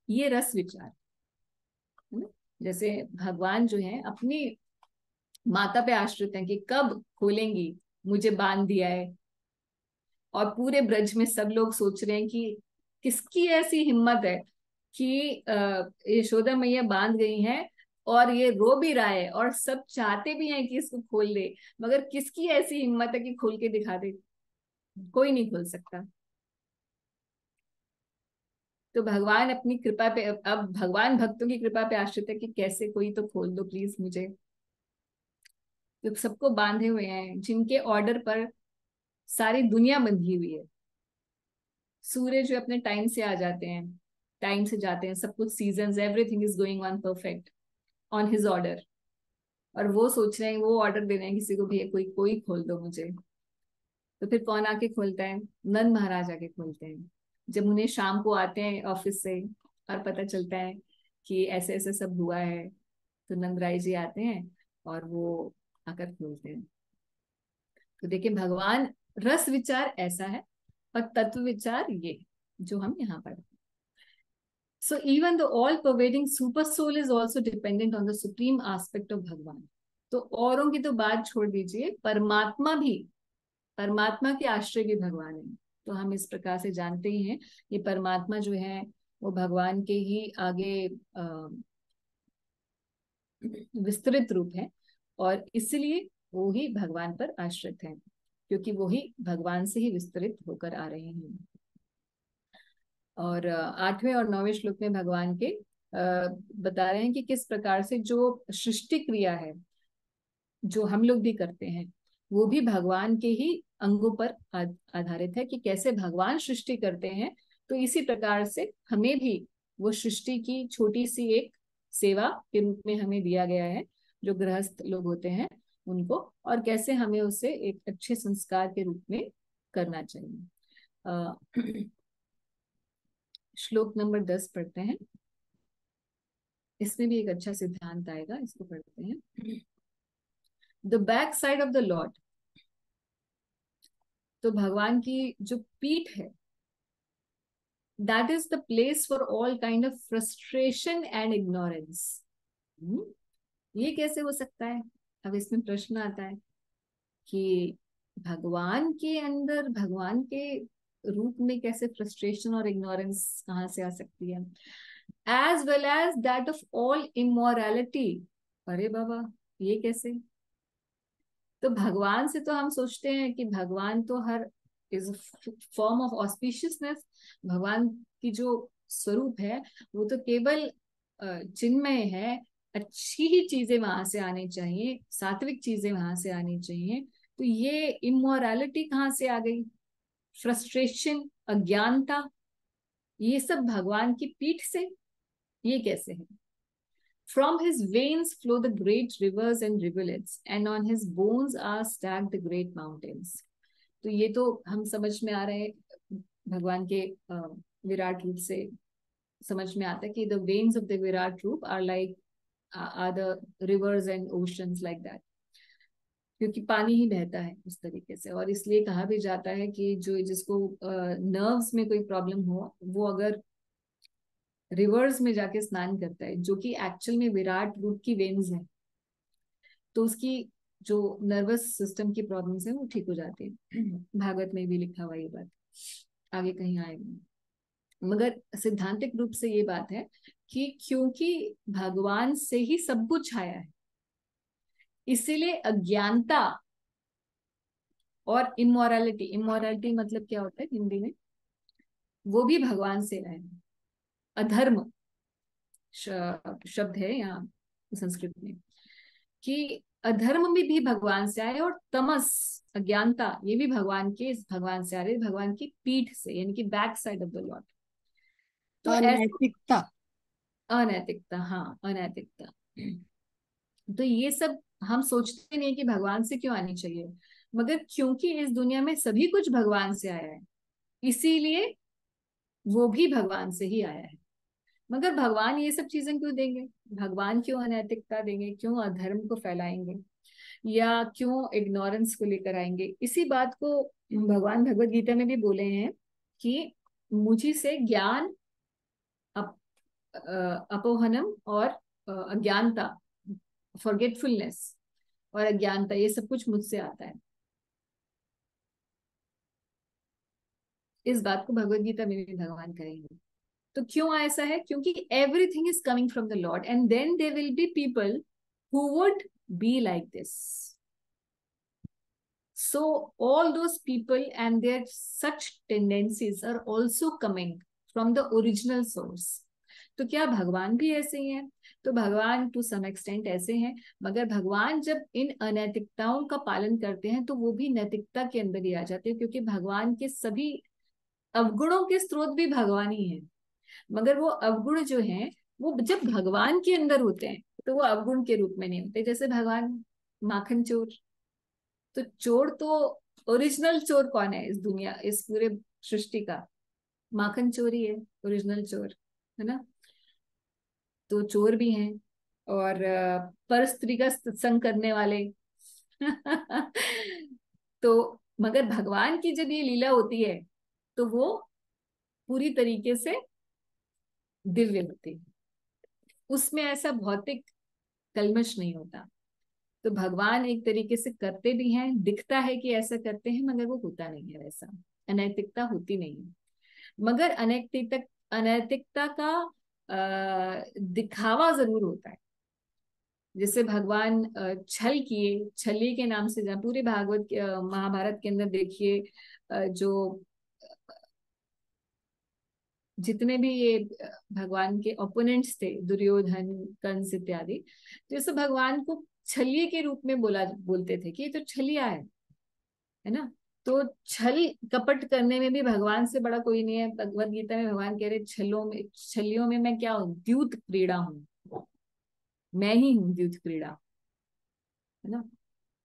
Speaker 1: ये रस विचार है ना. जैसे भगवान जो है अपनी माता पे आश्रित हैं कि कब खोलेंगी, मुझे बांध दिया है, और पूरे ब्रज में सब लोग सोच रहे हैं कि किसकी ऐसी हिम्मत है कि यशोदा मैया बांध गई हैं और ये रो भी रहा है, और सब चाहते भी हैं कि इसको खोल दे, मगर किसकी ऐसी हिम्मत है कि खोल के दिखा दे. कोई नहीं खोल सकता. तो भगवान अपनी कृपा पे, अब भगवान भक्तों की कृपा पे आश्रित है कि कैसे कोई तो खोल दो प्लीज मुझे. तो सबको बांधे हुए हैं, जिनके ऑर्डर पर सारी दुनिया बंधी हुई है. सूर्य जो अपने टाइम से आ जाते हैं, टाइम से जाते हैं, सब कुछ seasons, everything is going on perfect on his order, और वो सोच रहे हैं, वो ऑर्डर दे रहे हैं किसी को भी, कोई कोई खोल दो मुझे. तो फिर कौन आके खोलता है, नंद महाराज आके खोलते हैं. जब उन्हें शाम को आते हैं ऑफिस से और पता चलता है कि ऐसे ऐसे सब हुआ है, तो नंद राय जी आते हैं और वो आकर खोलते हैं. तो देखिए भगवान, रस विचार ऐसा है, और तत्व विचार ये जो हम यहाँ पर. So even the all-pervading super soul is also dependent on the supreme aspect of भगवान. तो औरों की तो बात छोड़ दीजिए, परमात्मा भी, परमात्मा के आश्रय भी भगवान है. तो हम इस प्रकार से जानते ही हैं ये परमात्मा जो है वो भगवान के ही आगे विस्तृत रूप है, और इसलिए वो ही भगवान पर आश्रित है, क्योंकि वो ही भगवान से ही विस्तृत होकर आ रहे हैं. और 8वें और 9वें श्लोक में भगवान के बता रहे हैं कि किस प्रकार से जो सृष्टि क्रिया है जो हम लोग भी करते हैं, वो भी भगवान के ही अंगों पर आधारित है, कि कैसे भगवान सृष्टि करते हैं, तो इसी प्रकार से हमें भी वो सृष्टि की छोटी सी एक सेवा के रूप में हमें दिया गया है, जो गृहस्थ लोग होते हैं उनको, और कैसे हमें उसे एक अच्छे संस्कार के रूप में करना चाहिए. श्लोक नंबर 10 पढ़ते हैं. इसमें भी एक अच्छा सिद्धांत आएगा, इसको पढ़ते हैं. The back side of the Lord, तो भगवान की जो पीठ है, that is the place for all kind of frustration and ignorance. ये कैसे हो सकता है? अब इसमें प्रश्न आता है कि भगवान के अंदर, भगवान के रूप में कैसे फ्रस्ट्रेशन और इग्नोरेंस कहाँ से आ सकती है? As well as that of all immorality. अरे बाबा, ये कैसे? तो भगवान से तो हम सोचते हैं कि भगवान तो हर इज फॉर्म ऑफ ऑस्पिशियसनेस. भगवान की जो स्वरूप है वो तो केवल चिन्मय है, अच्छी ही चीजें वहां से आनी चाहिए, सात्विक चीजें वहां से आनी चाहिए. तो ये इमोरलिटी कहाँ से आ गई? फ्रस्ट्रेशन, अज्ञानता, ये सब भगवान की पीठ से, ये कैसे है? From his veins flow the great rivers and rivulets, and on his bones are stacked the great mountains. तो ये तो हम समझ में आ रहे हैं, भगवान के विराट रूप से समझ में आता है कि the veins of the Virat Roop are like are the rivers and oceans like that, क्योंकि पानी ही बहता है उस तरीके से। और इसलिए कहा भी जाता है कि जो जिसको नर्व्स में कोई प्रॉब्लम हो, वो अगर रिवर्स में जाके स्नान करता है, जो कि एक्चुअल में विराट रूप की वेन्स है, तो उसकी जो नर्वस सिस्टम की प्रॉब्लम्स है वो ठीक हो जाती है। भागवत में भी लिखा हुआ ये बात, आगे कहीं आएगा। मगर सिद्धांतिक रूप से ये बात है कि क्योंकि भगवान से ही सब कुछ आया है, इसीलिए अज्ञानता और इमोरालिटी, इमोरालिटी मतलब क्या होता है हिंदी में, वो भी भगवान से आया है। अधर्म शब्द है यहाँ संस्कृत में, कि अधर्म भी भगवान से आए, और तमस अज्ञानता ये भी भगवान से आ रही है, भगवान की पीठ से, यानी कि back side of the Lord. तो
Speaker 5: अनैतिकता,
Speaker 1: अनैतिकता, हाँ अनैतिकता। तो ये सब हम सोचते नहीं कि भगवान से क्यों आनी चाहिए, मगर क्योंकि इस दुनिया में सभी कुछ भगवान से आया है, इसीलिए वो भी भगवान से ही आया है। मगर भगवान ये सब चीजें क्यों देंगे, भगवान क्यों अनैतिकता देंगे, क्यों अधर्म को फैलाएंगे, या क्यों इग्नोरेंस को लेकर आएंगे? इसी बात को भगवान भगवत गीता में भी बोले हैं कि मुझी से ज्ञान अपोहनम और अज्ञानता, फॉरगेटफुलनेस और अज्ञानता, ये सब कुछ मुझसे आता है। इस बात को भगवत गीता में भी भगवान करेंगे। तो क्यों ऐसा है? क्योंकि everything is coming from the lord, and then there will be people who would be like this. So all those people and their such tendencies are also coming from the original source. तो क्या भगवान भी ऐसे ही हैं? तो भगवान to some extent ऐसे हैं, मगर भगवान जब इन अनैतिकताओं का पालन करते हैं तो वो भी नैतिकता के अंदर ही आ जाते हैं, क्योंकि भगवान के सभी अवगुणों के स्रोत भी भगवान ही है। मगर वो अवगुण जो हैं वो जब भगवान के अंदर होते हैं तो वो अवगुण के रूप में नहीं होते। जैसे भगवान माखन चोर, तो चोर तो ओरिजिनल चोर कौन है इस दुनिया, इस पूरे सृष्टि का? माखन चोर ही है ओरिजिनल चोर, है ना? तो चोर भी हैं, और पर स्त्री का सत्संग करने वाले। तो मगर भगवान की जब ये लीला होती है तो वो पूरी तरीके से दिव्य होती है, उसमें ऐसा भौतिक कलमश नहीं होता। तो भगवान एक तरीके से करते भी हैं, दिखता है कि ऐसा करते हैं, मगर वो होता नहीं है वैसा, अनैतिकता होती नहीं है। मगर अनैतिकता का दिखावा जरूर होता है। जैसे भगवान छल किए, छली के नाम से, जहाँ पूरे भागवत महाभारत के अंदर देखिए, जो जितने भी ये भगवान के ओपोनेंट्स थे, दुर्योधन, कंस इत्यादि, तो ये सब भगवान को छलिए के रूप में बोलते थे कि ये तो छलिया है ना? तो छल कपट करने में भी भगवान से बड़ा कोई नहीं है। भगवत गीता में भगवान कह रहे छलियों में मैं क्या हूँ? द्यूत क्रीड़ा हूँ, मैं ही हूँ द्यूत क्रीड़ा, है ना?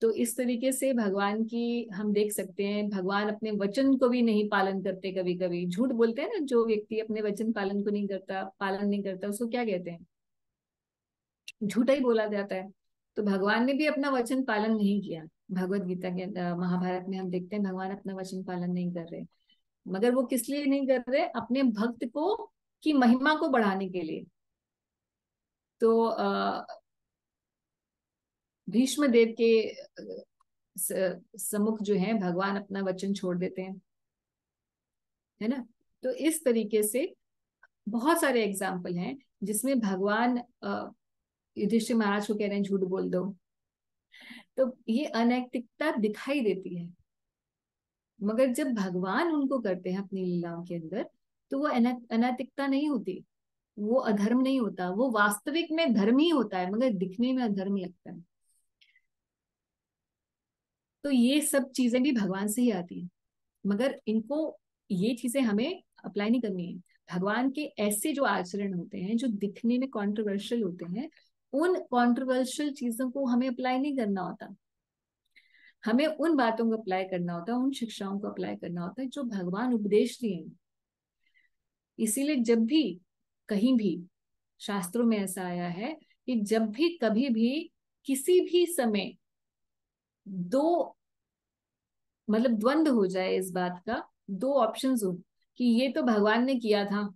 Speaker 1: तो इस तरीके से भगवान की हम देख सकते हैं, भगवान अपने वचन को भी नहीं पालन करते। कभी कभी झूठ बोलते हैं ना, जो व्यक्ति अपने वचन पालन नहीं करता, उसको क्या कहते हैं? झूठा ही बोला जाता है। तो भगवान ने भी अपना वचन पालन नहीं किया। भगवत गीता के महाभारत में हम देखते हैं भगवान अपना वचन पालन नहीं कर रहे, मगर वो किस लिए नहीं कर रहे? अपने भक्त को की महिमा को बढ़ाने के लिए। तो भीष्म देव के सम्मुख जो है भगवान अपना वचन छोड़ देते हैं, है ना? तो इस तरीके से बहुत सारे एग्जाम्पल हैं जिसमें भगवान युधिष्ठिर महाराज को कह रहे हैं झूठ बोल दो, तो ये अनैतिकता दिखाई देती है। मगर जब भगवान उनको करते हैं अपनी लीलाओं के अंदर, तो वो अनैतिकता नहीं होती, वो अधर्म नहीं होता, वो वास्तविक में धर्म ही होता है, मगर दिखने में अधर्म लगता है। तो ये सब चीजें भी भगवान से ही आती हैं, मगर इनको, ये चीजें हमें अप्लाई नहीं करनी है। भगवान के ऐसे जो आचरण होते हैं जो दिखने में कॉन्ट्रोवर्शियल होते हैं, उन कॉन्ट्रोवर्शियल चीजों को हमें अप्लाई नहीं करना होता। हमें उन बातों को अप्लाई करना होता है, उन शिक्षाओं को अप्लाई करना होता है जो भगवान उपदेश दिए हैं। इसीलिए जब भी कहीं भी शास्त्रों में ऐसा आया है कि जब भी कभी भी किसी भी समय दो मतलब द्वंद हो जाए इस बात का, दो ऑप्शंस हो कि ये तो भगवान ने किया था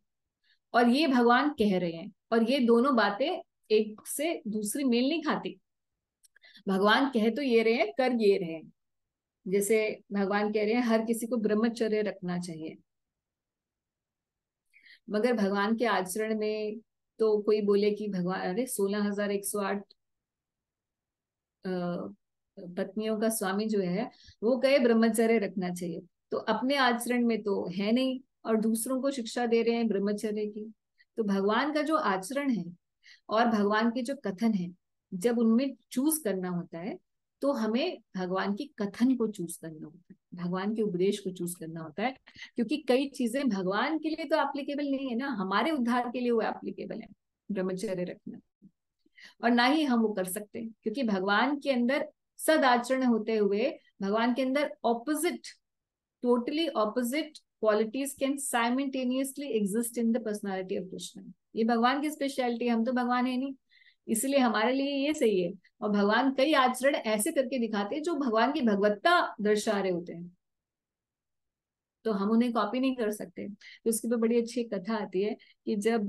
Speaker 1: और ये भगवान कह रहे हैं, और ये दोनों बातें एक से दूसरी मेल नहीं खाती। भगवान कह तो ये रहे हैं, कर ये रहे हैं। जैसे भगवान कह रहे हैं हर किसी को ब्रह्मचर्य रखना चाहिए, मगर भगवान के आचरण में तो कोई बोले कि भगवान अरे 16,108 पत्नियों का स्वामी जो है वो कहे ब्रह्मचर्य रखना चाहिए, तो अपने आचरण में तो है नहीं और दूसरों को शिक्षा दे रहे हैं ब्रह्मचर्य की। तो भगवान का जो आचरण है और भगवान के जो कथन है, जब उनमें चूज करना होता है तो हमें भगवान की कथन को चूज करना होता है, भगवान के उपदेश को चूज करना होता है। क्योंकि कई चीजें भगवान के लिए तो एप्लीकेबल नहीं है ना, हमारे उद्धार के लिए वो एप्लीकेबल है ब्रह्मचर्य रखना, और ना ही हम वो कर सकते हैं क्योंकि भगवान के अंदर सदाचरण होते हुए भगवान के अंदर opposite, totally opposite qualities can simultaneously exist in the personality of Krishna. ये भगवान की स्पेशलिटी, हम तो भगवान है नहीं, इसलिए हमारे लिए ये सही है। और भगवान कई आचरण ऐसे करके दिखाते हैं जो भगवान की भगवत्ता दर्शा रहे होते हैं, तो हम उन्हें कॉपी नहीं कर सकते। तो उसकी भी बड़ी अच्छी कथा आती है कि जब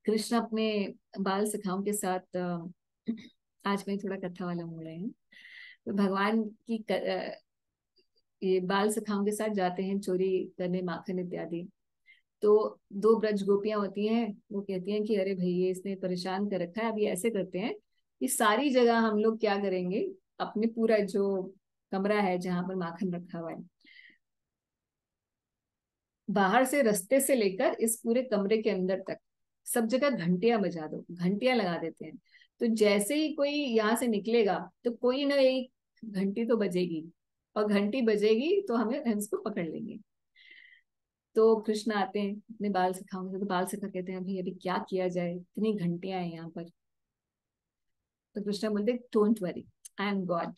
Speaker 1: कृष्ण अपने बाल सखाओं के साथ आज में थोड़ा कथा वाला मोड़ है, तो भगवान की ये बाल सखाओं के साथ जाते हैं चोरी करने माखन इत्यादि। तो दो ब्रज गोपियां होती हैं, वो कहती हैं कि अरे भैया इसने परेशान कर रखा है, अभी ऐसे करते हैं कि सारी जगह हम लोग क्या करेंगे, अपने पूरा जो कमरा है जहां पर माखन रखा हुआ है, बाहर से रास्ते से लेकर इस पूरे कमरे के अंदर तक सब जगह घंटियां बजा दो, घंटियां लगा देते हैं। तो जैसे ही कोई यहाँ से निकलेगा तो कोई ना एक घंटी तो बजेगी, और घंटी बजेगी तो हम इसको पकड़ लेंगे। तो कृष्ण आते हैं अपने बाल सखाओं से, तो बाल सखा कहते हैं अभी अभी क्या किया जाए, इतनी घंटियां हैं यहाँ पर। तो कृष्ण बोलते don't worry, I am God,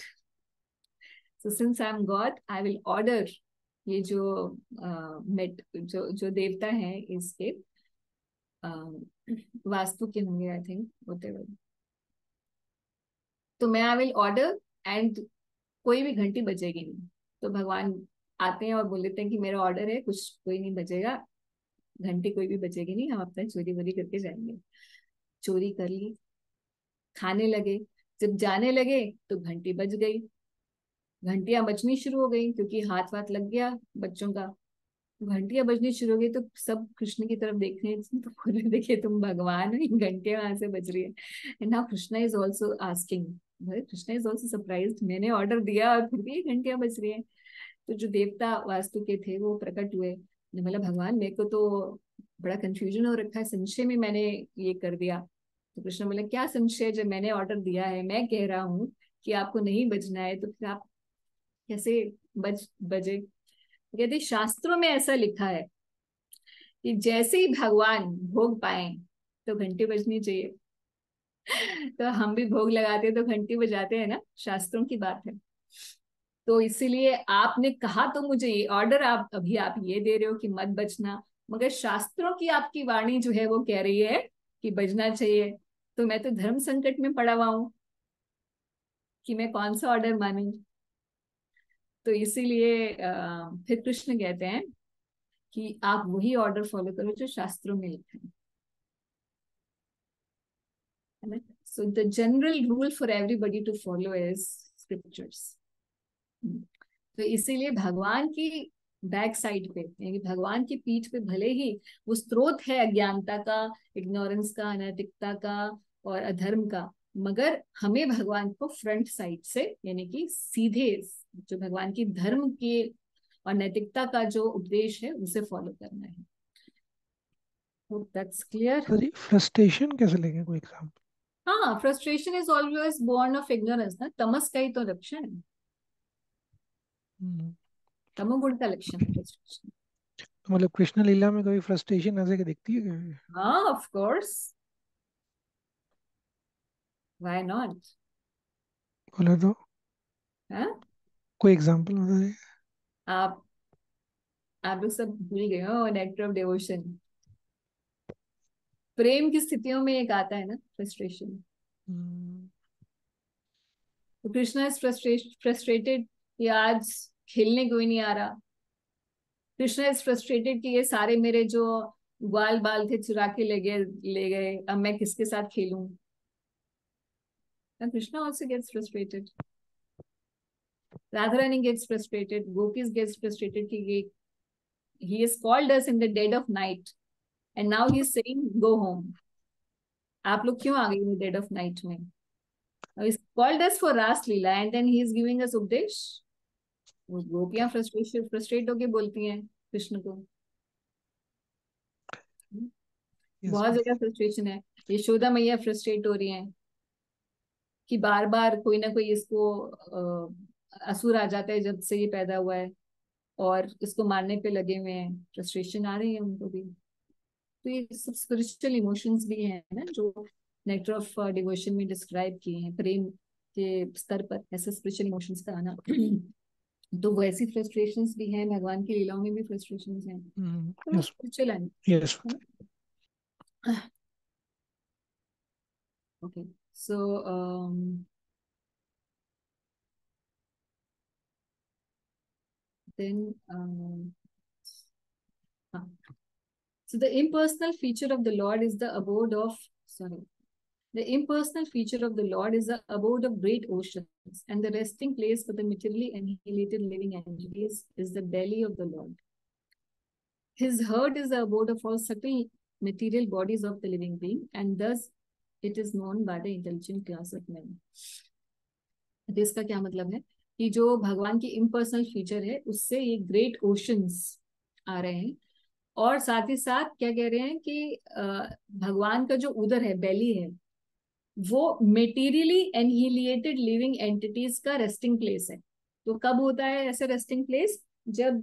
Speaker 1: so since I am God I will order ये जो मेट जो जो देवता है इसके वास्तु के होंगे आई थिंक होते हुए, तो मैं आई विल ऑर्डर एंड कोई भी घंटी बजेगी नहीं। तो भगवान आते हैं और बोल देते हैं कि मेरा ऑर्डर है, कुछ कोई नहीं बजेगा, घंटी कोई भी बजेगी नहीं, हम अपना चोरी वोरी करके जाएंगे। चोरी कर ली, खाने लगे, जब जाने लगे तो घंटी बज गई, घंटियां बजनी शुरू हो गई क्योंकि हाथ वाथ लग गया बच्चों का। घंटियां बजनी शुरू हो गई तो सब कृष्ण की तरफ देखने, तो बोले देखिए तुम भगवान हो, घंटियां वहां से बज रही है। And now Krishna is also asking, Krishna is also surprised, मैंने ऑर्डर दिया और फिर भी ये घंटियां बज रही है। तो जो देवता वास्तु के थे वो प्रकट हुए, बोला भगवान मेरे को तो बड़ा कंफ्यूजन हो रखा है, संशय में मैंने ये कर दिया। तो कृष्ण बोले क्या संशय, जब मैंने ऑर्डर दिया है, मैं कह रहा हूँ कि आपको नहीं बजना है, तो फिर आप कैसे बजे। कहते शास्त्रों में ऐसा लिखा है कि जैसे ही भगवान भोग पाए तो घंटी बजनी चाहिए। तो हम भी भोग लगाते हैं तो घंटी बजाते हैं ना, शास्त्रों की बात है। तो इसीलिए आपने कहा तो मुझे ये ऑर्डर, आप ये दे रहे हो कि मत बजना, मगर शास्त्रों की आपकी वाणी जो है वो कह रही है कि बजना चाहिए। तो मैं तो धर्म संकट में पड़ा हुआ हूं कि मैं कौन सा ऑर्डर मानूं। तो इसीलिए फिर कृष्ण कहते हैं कि आप वही ऑर्डर फॉलो करो जो शास्त्रों में लिखा है ना। So the general rule for everybody to follow is scriptures. तो इसीलिए भगवान की बैक साइड पे, यानी भगवान की पीठ पे भले ही वो स्रोत है अज्ञानता का, इग्नोरेंस का, अनैतिकता का और अधर्म का, मगर हमें भगवान को फ्रंट साइड से यानी कि सीधे जो भगवान की धर्म के और नैतिकता का जो उपदेश है उसे फॉलो करना है। Hope that's clear.
Speaker 6: Sorry, frustration कैसे लेंगे, कोई एग्जांपल?
Speaker 1: हाँ, frustration is always born of ignorance ना, तमस का ही तो लक्षण है, तमोगुण का लक्षण है फ्रस्ट्रेशन।
Speaker 6: तो मतलब कृष्ण लीला में कभी फ्रस्ट्रेशन ऐसे के दिखती है क्या?
Speaker 1: हाँ ऑफ कोर्स, व्हाई नॉट।
Speaker 6: बोले तो।
Speaker 1: हाँ,
Speaker 6: कोई एग्जांपल बता दे।
Speaker 1: आप आप लोग सब भूल गए हो नेक्टर ऑफ डिवोशन। प्रेम की स्थितियों में एक आता है ना फ्रस्ट्रेशन।
Speaker 6: हम्म,
Speaker 1: तो कृष्णा इज फ्रस्ट्रेटेड कि आज खेलने कोई नहीं आ रहा। कृष्णा इज फ्रस्ट्रेटेड कि ये सारे मेरे जो ग्वाल बाल थे चुरा के ले गए, अब मैं किसके साथ खेलूं। Krishna also gets frustrated, Radha Rani gets frustrated, gopis gets frustrated कि ये he has called us in the dead of night and now he is saying go home. आप लोग क्यों आ गए in the dead of night में? Now he's called us for रास लीला and then he is giving us उपदेश। वो गोपियां frustrate होके बोलती हैं कृष्ण को।
Speaker 6: yes,
Speaker 1: बहुत ज्यादा फ्रस्ट्रेशन है। यशोदा मैया फ्रस्ट्रेट हो रही हैं कि बार बार कोई ना कोई इसको असुर आ जाता है जब से ये पैदा हुआ है और इसको मारने पे लगे हुए हैं। फ्रस्ट्रेशन आ रही है उनको भी। तो ये सब स्पिरिचुअल इमोशंस भी हैं ना जो नेक्टर ऑफ डिवोशन में डिस्क्राइब किए हैं। प्रेम के स्तर पर ऐसे स्पिरिचुअल इमोशंस का आना। तो वैसी फ्रस्ट्रेशंस भी हैं, भगवान की लीलाओं में भी फ्रस्ट्रेशंस हैं। तो वो
Speaker 6: yes,
Speaker 1: स्पिरिचुअल है।
Speaker 6: yes.
Speaker 1: Okay, so then so the impersonal feature of the Lord is the abode of sorry the impersonal feature of the Lord is the abode of great oceans, and the resting place for the materially annihilated living entities is the belly of the Lord. His heart is the abode of all subtle material bodies of the living being, and thus it is known by the intelligent class of men. तो इसका क्या मतलब है कि जो भगवान की impersonal feature है उससे ये ग्रेट ओशंस आ रहे हैं। और साथ ही साथ क्या कह रहे हैं कि भगवान का जो उदर है, बेली है, वो मेटीरियली एनहिलिएटेड लिविंग एंटिटीज का रेस्टिंग प्लेस है। तो कब होता है ऐसे रेस्टिंग प्लेस? जब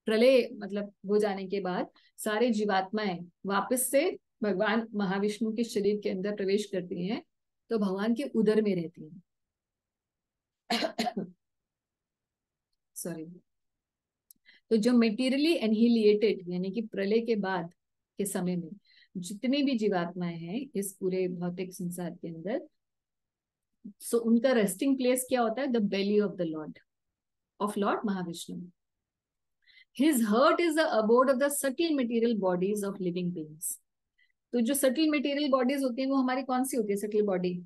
Speaker 1: प्रलय मतलब हो जाने के बाद सारे जीवात्माएं वापस से भगवान महाविष्णु के शरीर के अंदर प्रवेश करती हैं, तो भगवान के उदर में रहती हैं। सॉरी। तो जो मेटीरियली एनहिलिएटेड यानी कि प्रलय के बाद के समय में जितनी भी जीवात्माएं हैं इस पूरे भौतिक संसार के अंदर, सो उनका रेस्टिंग प्लेस क्या होता है? The belly of the lord, of lord Mahavishnu. His heart is the abode of the subtle material bodies of living beings. तो जो सटल मटेरियल बॉडीज होती हैं वो हमारी कौन सी होती है? सटल बॉडी,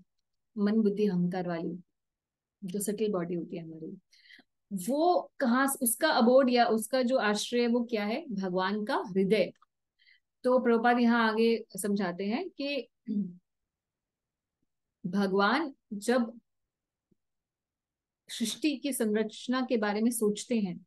Speaker 1: मन बुद्धि अहंकार वाली जो सटल बॉडी होती है हमारी, वो कहाँ, उसका अबोर्ड या उसका जो आश्रय है वो क्या है? भगवान का हृदय। तो प्रभुपाद यहाँ आगे समझाते हैं कि भगवान जब सृष्टि की संरचना के बारे में सोचते हैं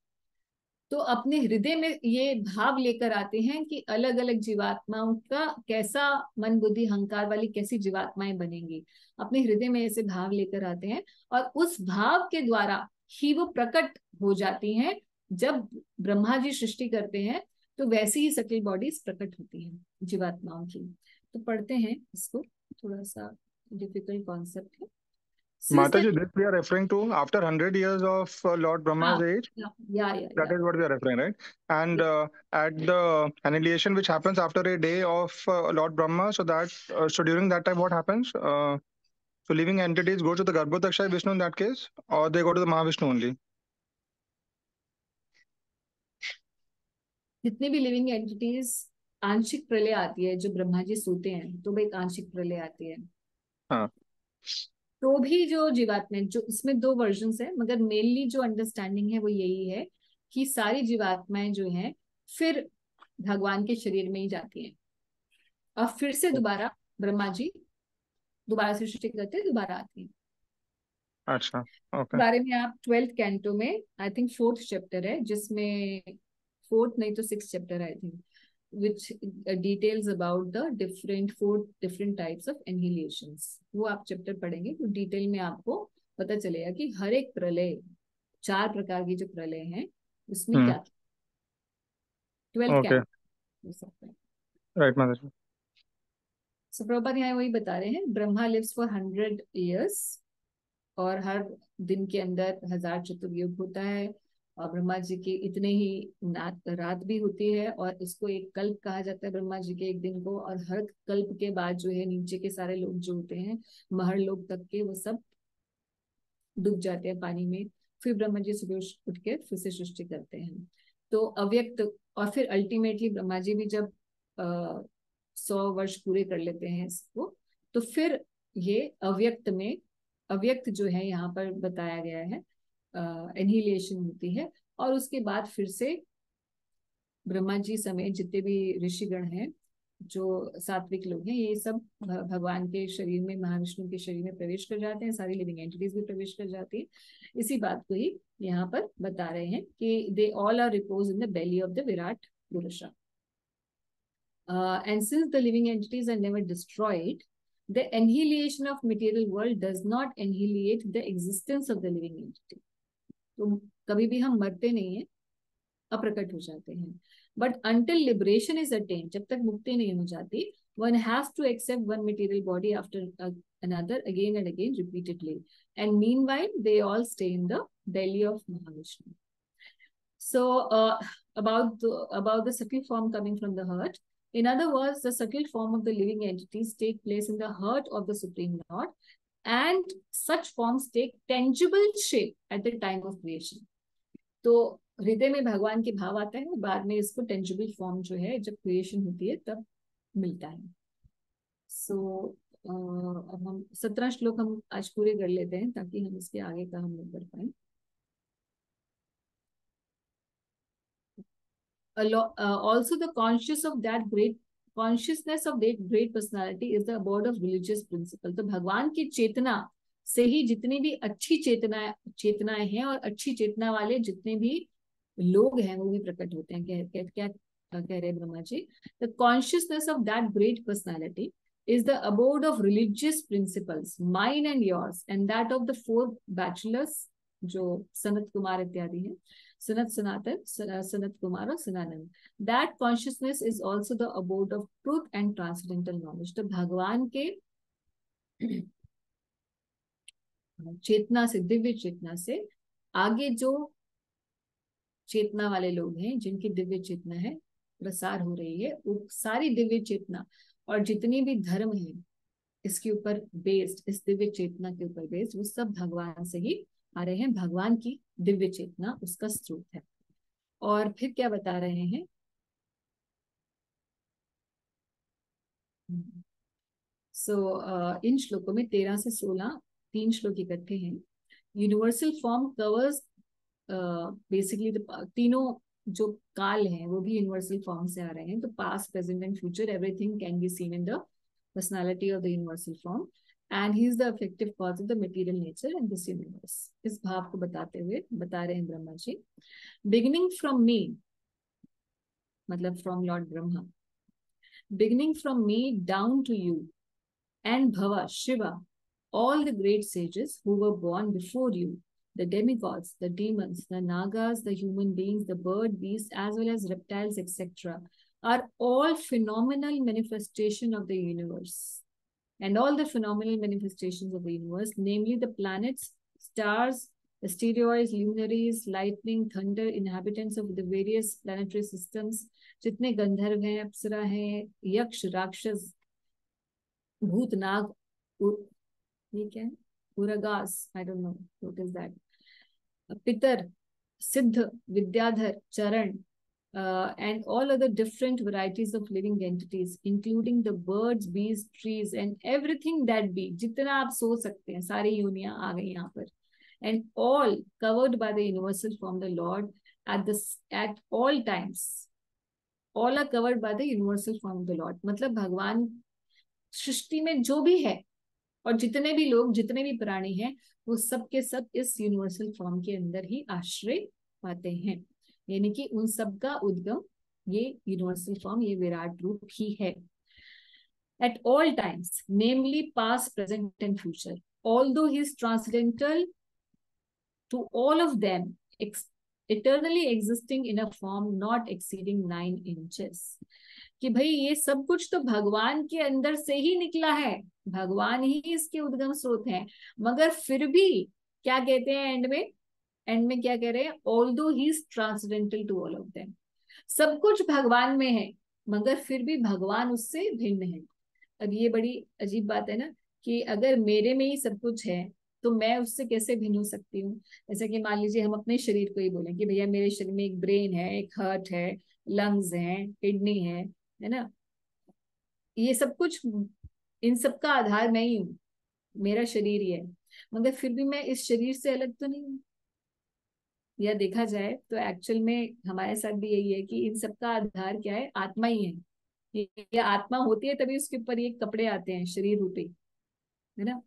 Speaker 1: तो अपने हृदय में ये भाव लेकर आते हैं कि अलग अलग जीवात्माओं का कैसा मन बुद्धि अहंकार वाली कैसी जीवात्माएं बनेंगी। अपने हृदय में ऐसे भाव लेकर आते हैं और उस भाव के द्वारा ही वो प्रकट हो जाती हैं। जब ब्रह्मा जी सृष्टि करते हैं तो वैसी ही सटल बॉडीज प्रकट होती हैं जीवात्माओं की। तो पढ़ते हैं इसको, थोड़ा सा डिफिकल्ट कॉन्सेप्ट है। Since
Speaker 3: Mataji, this we are referring to after 100 years of Lord Brahma's age.
Speaker 1: yeah.
Speaker 3: That is what we are referring, right? And at the annihilation which happens after a day of Lord Brahma, so that so during that time what happens? So living entities go to the Garbhodaksha Vishnu in that case, or they go to the Mahavishnu only?
Speaker 1: जितनी भी living entities आंशिक प्रलय आती है, जो ब्रह्मा जी सोते हैं तो एक आंशिक प्रलय आती है।
Speaker 3: हाँ।
Speaker 1: तो भी जो जीवात्माएं, जो इसमें दो वर्जन्स है मगर मेनली जो अंडरस्टैंडिंग है वो यही है कि सारी जीवात्माएं जो हैं फिर भगवान के शरीर में ही जाती हैं और फिर से दोबारा ब्रह्मा जी दोबारा से सृष्टि करते दोबारा आती हैं।
Speaker 3: अच्छा, ओके।
Speaker 1: बारे में आप 12th कैंटो में आई थिंक 4th चैप्टर है, जिसमें 4th नहीं तो 6th chapter I think, which details about the four different types of annihilations। वो आप चैप्टर पढ़ेंगे तो डिटेल में आपको पता चलेगा कि हर एक प्रलय, 4 प्रकार की जो प्रलय हैं उसमें क्या 12th
Speaker 3: Okay,
Speaker 1: हो सकता है।
Speaker 3: right, Mataji.
Speaker 1: सो प्रभुपाद यहाँ वही बता रहे हैं, ब्रह्मा लिव्स फॉर 100 years और हर दिन के अंदर 1000 चतुर्युग होता है, और ब्रह्मा जी की इतने ही रात भी होती है, और इसको एक कल्प कहा जाता है ब्रह्मा जी के एक दिन को। और हर कल्प के बाद जो है नीचे के सारे लोग जो होते हैं, महर लोग तक के, वो सब डूब जाते हैं पानी में। फिर ब्रह्मा जी सुबह उठ के फिर से सृष्टि करते हैं। तो अव्यक्त, और फिर अल्टीमेटली ब्रह्मा जी भी जब 100 वर्ष पूरे कर लेते हैं इसको, तो फिर ये अव्यक्त में, अव्यक्त जो है यहाँ पर बताया गया है, एनिहिलेशन होती है। और उसके बाद फिर से ब्रह्मा जी समेत जितने भी ऋषिगण हैं, जो सात्विक लोग हैं, ये सब भगवान के शरीर में, महाविष्णु के शरीर में प्रवेश कर जाते हैं। सारी लिविंग एंटिटीज भी प्रवेश कर जाती है। इसी बात को ही यहाँ पर बता रहे हैं कि they all are repose in the belly of the Virat Purusha. And since the living entities are never destroyed, the annihilation of material world does not annihilate the existence of the living entity. तो कभी भी हम मरते नहीं हैं, अप्रकट हो जाते हैं। But until liberation is attained, जब तक मुक्ति नहीं हो जाती, one has to accept one material body after another again and again repeatedly. And meanwhile, they all stay in the belly of Mahavishnu. So about the subtle form coming from the heart. In other words, the subtle form of the living entities take place in the heart of the Supreme Lord, and such forms take tangible shape at the time of creation. तो हृदय में भगवान के भाव आता है, बाद में इसको टेंजिबल फॉर्म जो है जब क्रिएशन होती है तब मिलता है। सो अब हम 17 श्लोक हम आज पूरे कर लेते हैं, ताकि हम इसके आगे का हम लोग कर पाए। Also the consciousness of that great personality is the abode of religious principle. तो भगवान की चेतना से ही जितनी भी अच्छी चेतनाएं हैं, और अच्छी चेतना वाले जितने भी लोग हैं, वो भी प्रकट होते हैं। क्या कह रहे Brahma ji? The consciousness of that great personality is the abode of religious principles, mine and yours, and that of the 4 bachelors, जो सनत कुमार इत्यादि हैं, सनत, सनातन, सनत कुमार और सनानंद। That consciousness is also the abode of truth and transcendental knowledge. तो भगवान के चेतना से, दिव्य चेतना से आगे जो चेतना वाले लोग हैं, जिनकी दिव्य चेतना है, प्रसार हो रही है, वो सारी दिव्य चेतना और जितनी भी धर्म है इसके ऊपर बेस्ड, इस दिव्य चेतना के ऊपर बेस्ड, वो सब भगवान से ही आ रहे हैं। भगवान की दिव्य चेतना उसका स्रोत है। और फिर क्या बता रहे हैं? इन श्लोकों में 13 से 16 3 श्लोक इकट्ठे हैं। यूनिवर्सल फॉर्म कवर्स बेसिकली तीनों जो काल हैं वो भी यूनिवर्सल फॉर्म से आ रहे हैं। तो past, present and future, everything can be seen in the personality of the universal form, and he is the effective cause of the material nature in this universe. इस भाव को बताते हुए बता रहे हैं Brahma ji, beginning from me, मतलब from lord Brahma, beginning from me down to you and Bhava, Shiva, all the great sages who were born before you, the demigods, the demons, the nagas, the human beings, the bird, beasts, as well as reptiles, etc., are all phenomenal manifestation of the universe. And all the phenomenal manifestations of the universe, namely the planets, stars, asteroids, luminaries, lightning, thunder, inhabitants of the various planetary systems, जितने गंधर्व हैं, अप्सरा हैं, यक्ष, राक्षस, भूत, नाग, ये क्या है, उरगास, I don't know what is that, पितर, सिद्ध, विद्याधर, चरण, and all other different varieties of living entities, including the birds, bees, trees, and everything that be, जितना आप सोच सकते हैं, सारी योनियां आ गई यहाँ पर, and all covered by the universal form, the Lord, at all times, all are covered by the universal form of the Lord। मतलब भगवान सृष्टि में जो भी है और जितने भी लोग, जितने भी प्राणी हैं, वो सब के सब इस यूनिवर्सल फॉर्म के अंदर ही आश्रय पाते हैं। यानी कि उन सब का उद्गम ये यूनिवर्सल फॉर्म, ये विराट रूप ही है। At all times, namely past, present and future, although he is transcendental to all of them, eternally existing in a form not exceeding 9 inches. कि भाई ये सब कुछ तो भगवान के अंदर से ही निकला है, भगवान ही इसके उद्गम स्रोत हैं, मगर फिर भी क्या कहते हैं एंड में, एंड में क्या कह रहे हैं, although he is transcendental to all of them, सब कुछ भगवान में है मगर फिर भी भगवान उससे भिन्न है। अब ये बड़ी अजीब बात है ना, कि अगर मेरे में ही सब कुछ है तो मैं उससे कैसे भिन्न हो सकती हूँ। जैसे कि मान लीजिए हम अपने शरीर को ही बोलें कि भैया मेरे शरीर में एक ब्रेन है, एक हार्ट है, लंग्स हैं, किडनी है ना, ये सब कुछ, इन सब का आधार मैं ही हूँ, मेरा शरीर ही है, मगर फिर भी मैं इस शरीर से अलग तो नहीं हूँ। या देखा जाए तो एक्चुअल में हमारे साथ भी यही है कि इन सब का आधार क्या है, आत्मा ही है। ये आत्मा होती है तभी उसके ऊपर ये कपड़े आते हैं शरीर रूपी, है ना,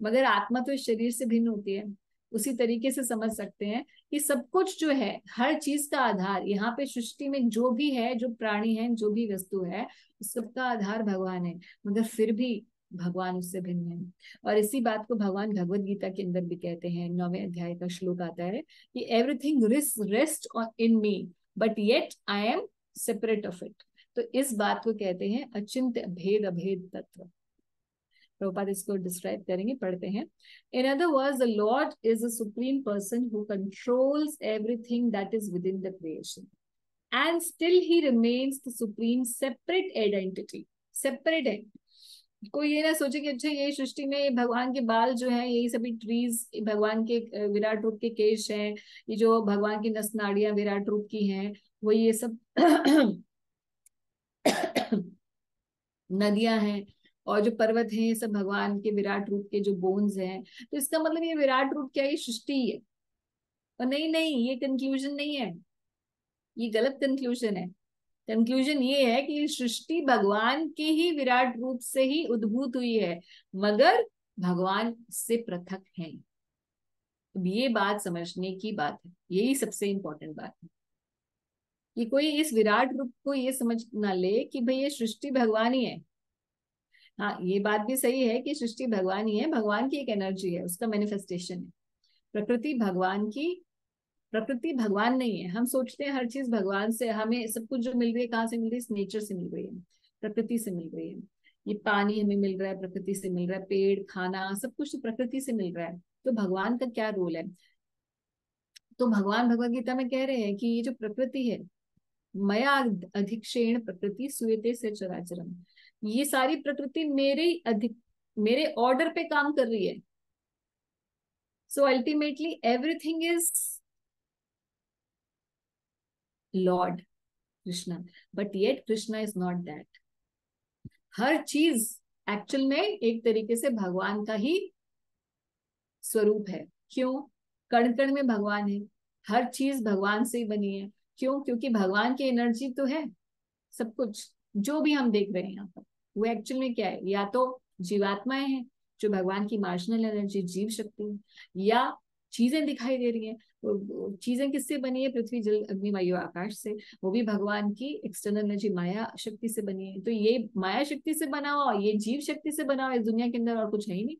Speaker 1: मगर आत्मा तो इस शरीर से भिन्न होती है। उसी तरीके से समझ सकते हैं कि सब कुछ जो है, हर चीज का आधार यहाँ पे सृष्टि में जो भी है, जो प्राणी है, जो भी वस्तु है, उस सबका आधार भगवान है, मगर फिर भी भगवान उससे भिन्न है। और इसी बात को भगवान भगवत गीता के अंदर भी कहते हैं, 9वें अध्याय का श्लोक आता है कि everything rest in me but yet I M separate of it. तो इस बात को कहते हैं अचिंत्य भेद अभेद तत्व। प्रभुपाद इसको डिस्क्राइब करेंगे, पढ़ते हैं। In other words, the Lord is a supreme person who controls everything that is within the creation, and still he remains the supreme separate identity. Separate है, कोई ये ना सोचे कि अच्छा ये सृष्टि में भगवान के बाल जो है, यही सभी ट्रीज भगवान के विराट रूप के केश हैं, ये जो भगवान की नस नाड़ियां विराट रूप की हैं, वो ये सब नदियां हैं, और जो पर्वत हैं ये सब भगवान के विराट रूप के जो बोन्स हैं। तो इसका मतलब ये विराट रूप क्या, ये सृष्टि ही है। और नहीं नहीं, ये कंक्लूजन नहीं है, ये गलत कंक्लूजन है। कंक्लूजन ये है कि सृष्टि भगवान के ही विराट रूप से ही उद्भूत हुई है, मगर भगवान से पृथक है। अब ये बात समझने की बात है, यही सबसे इंपॉर्टेंट बात है कि कोई इस विराट रूप को ये समझ ना ले कि भाई ये सृष्टि भगवान ही है। हाँ, ये बात भी सही है कि सृष्टि भगवान ही है, भगवान की एक एनर्जी है, उसका मैनिफेस्टेशन है। प्रकृति भगवान की, प्रकृति भगवान नहीं है। हम सोचते हैं हर चीज भगवान से, हमें सब कुछ जो मिल रही है कहाँ से मिल रही है, इस नेचर से मिल रही है, प्रकृति से मिल रही है। ये पानी हमें मिल रहा है, प्रकृति से मिल रहा है, पेड़, खाना, सब कुछ तो प्रकृति से मिल रहा है। तो भगवान का क्या रोल है? तो भगवान भगवत गीता में कह रहे हैं कि ये जो प्रकृति है, मया अधिक्षेण प्रकृति सुयते से चराचरम, ये सारी प्रकृति मेरे ऑर्डर पे काम कर रही है। So ultimately everything is lord Krishna, but yet Krishna is not that. हर चीज एक्चुअल में एक तरीके से भगवान का ही स्वरूप है। क्यों? कण कण में भगवान है, हर चीज भगवान से ही बनी है। क्यों? क्योंकि भगवान की एनर्जी तो है सब कुछ, जो भी हम देख रहे हैं यहाँ पर, वो एक्चुअल में क्या है, या तो जीवात्माएं हैं जो भगवान की मार्शनल एनर्जी, जीव शक्ति है, या चीजें दिखाई दे रही हैं। तो चीजें किससे बनी है? पृथ्वी, जल, अग्नि, वायु, आकाश से। वो भी भगवान की एक्सटर्नल एनर्जी माया शक्ति से बनी है। तो ये माया शक्ति से बना हुआ, ये जीव शक्ति से बना हुआ, इस दुनिया के अंदर और कुछ है ही नहीं।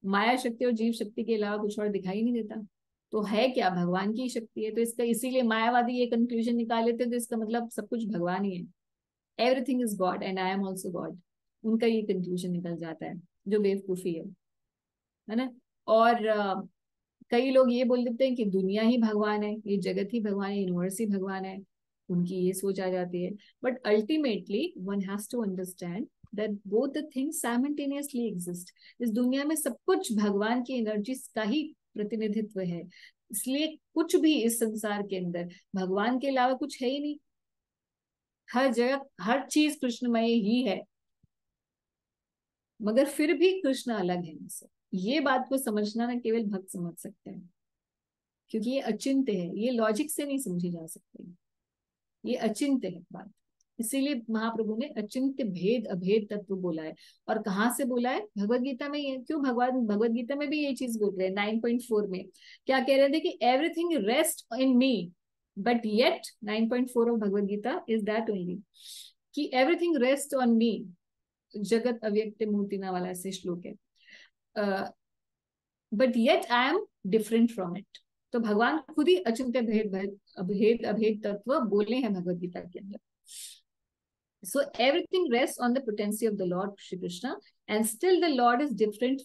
Speaker 1: माया शक्ति और जीव शक्ति के अलावा कुछ और दिखाई नहीं देता। तो है क्या? भगवान की शक्ति है। तो इसका, इसीलिए मायावादी ये कंक्लूजन निकाल लेते हैं, तो इसका मतलब सब कुछ भगवान ही है, everything is God and I am also God. उनका ये कंक्लूजन निकल जाता है, जो बेवकूफी है ना। और कई लोग ये बोल देते हैं कि दुनिया ही भगवान है, ये जगत ही भगवान है, यूनिवर्स ही भगवान है, उनकी ये सोच आ जाती है। But ultimately one has to understand that both the things simultaneously exist. इस दुनिया में सब कुछ भगवान की एनर्जी का ही प्रतिनिधित्व है, इसलिए कुछ भी इस संसार के अंदर भगवान के अलावा कुछ है ही नहीं। हर जगह हर चीज कृष्णमय ही है, मगर फिर भी कृष्ण अलग है हमसे। ये बात को समझना ना केवल भक्त समझ सकते हैं, क्योंकि ये अचिंत्य है, ये लॉजिक से नहीं समझी जा सकती, ये अचिंत्य है बात। इसीलिए महाप्रभु ने अचिंत्य भेद अभेद तत्व बोला है। और कहाँ से बोला है? भगवत गीता में। ये क्यों? भगवान भगवत गीता में भी ये चीज बोल रहे हैं। 9.4 में क्या कह रहे थे कि everything rest in me, but yet 9.4 of Bhagavad Gita is that only, कि एवरीथिंग रेस्ट ऑन मी। जगत अव्यक्त मूर्तिना वाला ऐसे श्लोक है, but yet I am different from it. तो भगवान खुद ही अचिंत्य भेद अभेद तत्व बोले हैं भगवत गीता के अंदर। So everything rests on the potency of the Lord Shri Krishna, and still the Lord is different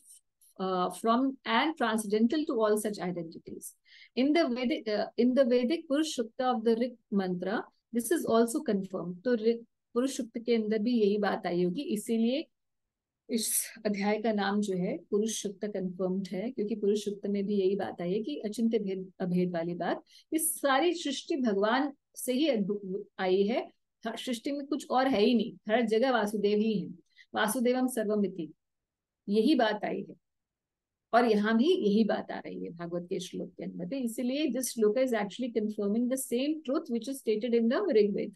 Speaker 1: from and transcendental to all such identities. In the Vedic Purush Sukta of the Rik mantra, this is also confirmed. तो ऋग पुरुष सूक्त के अंदर भी यही बात आई होगी, इसीलिए इस अध्याय का नाम जो है पुरुष सूक्त कंफर्म्ड है, क्योंकि पुरुष सूक्त में भी यही बात आई है कि अचिंत्य भेद अभेद वाली बात। इस सारी सृष्टि भगवान से ही आई है, सृष्टि में कुछ और है ही नहीं, हर जगह वासुदेव ही है, वासुदेवम सर्वमिति, यही बात आई है। और यहाँ भी यही बात आ रही है भागवत के श्लोक के अंदर। इसलिए दिस श्लोक is actually confirming the same truth which is stated in the Rigveda,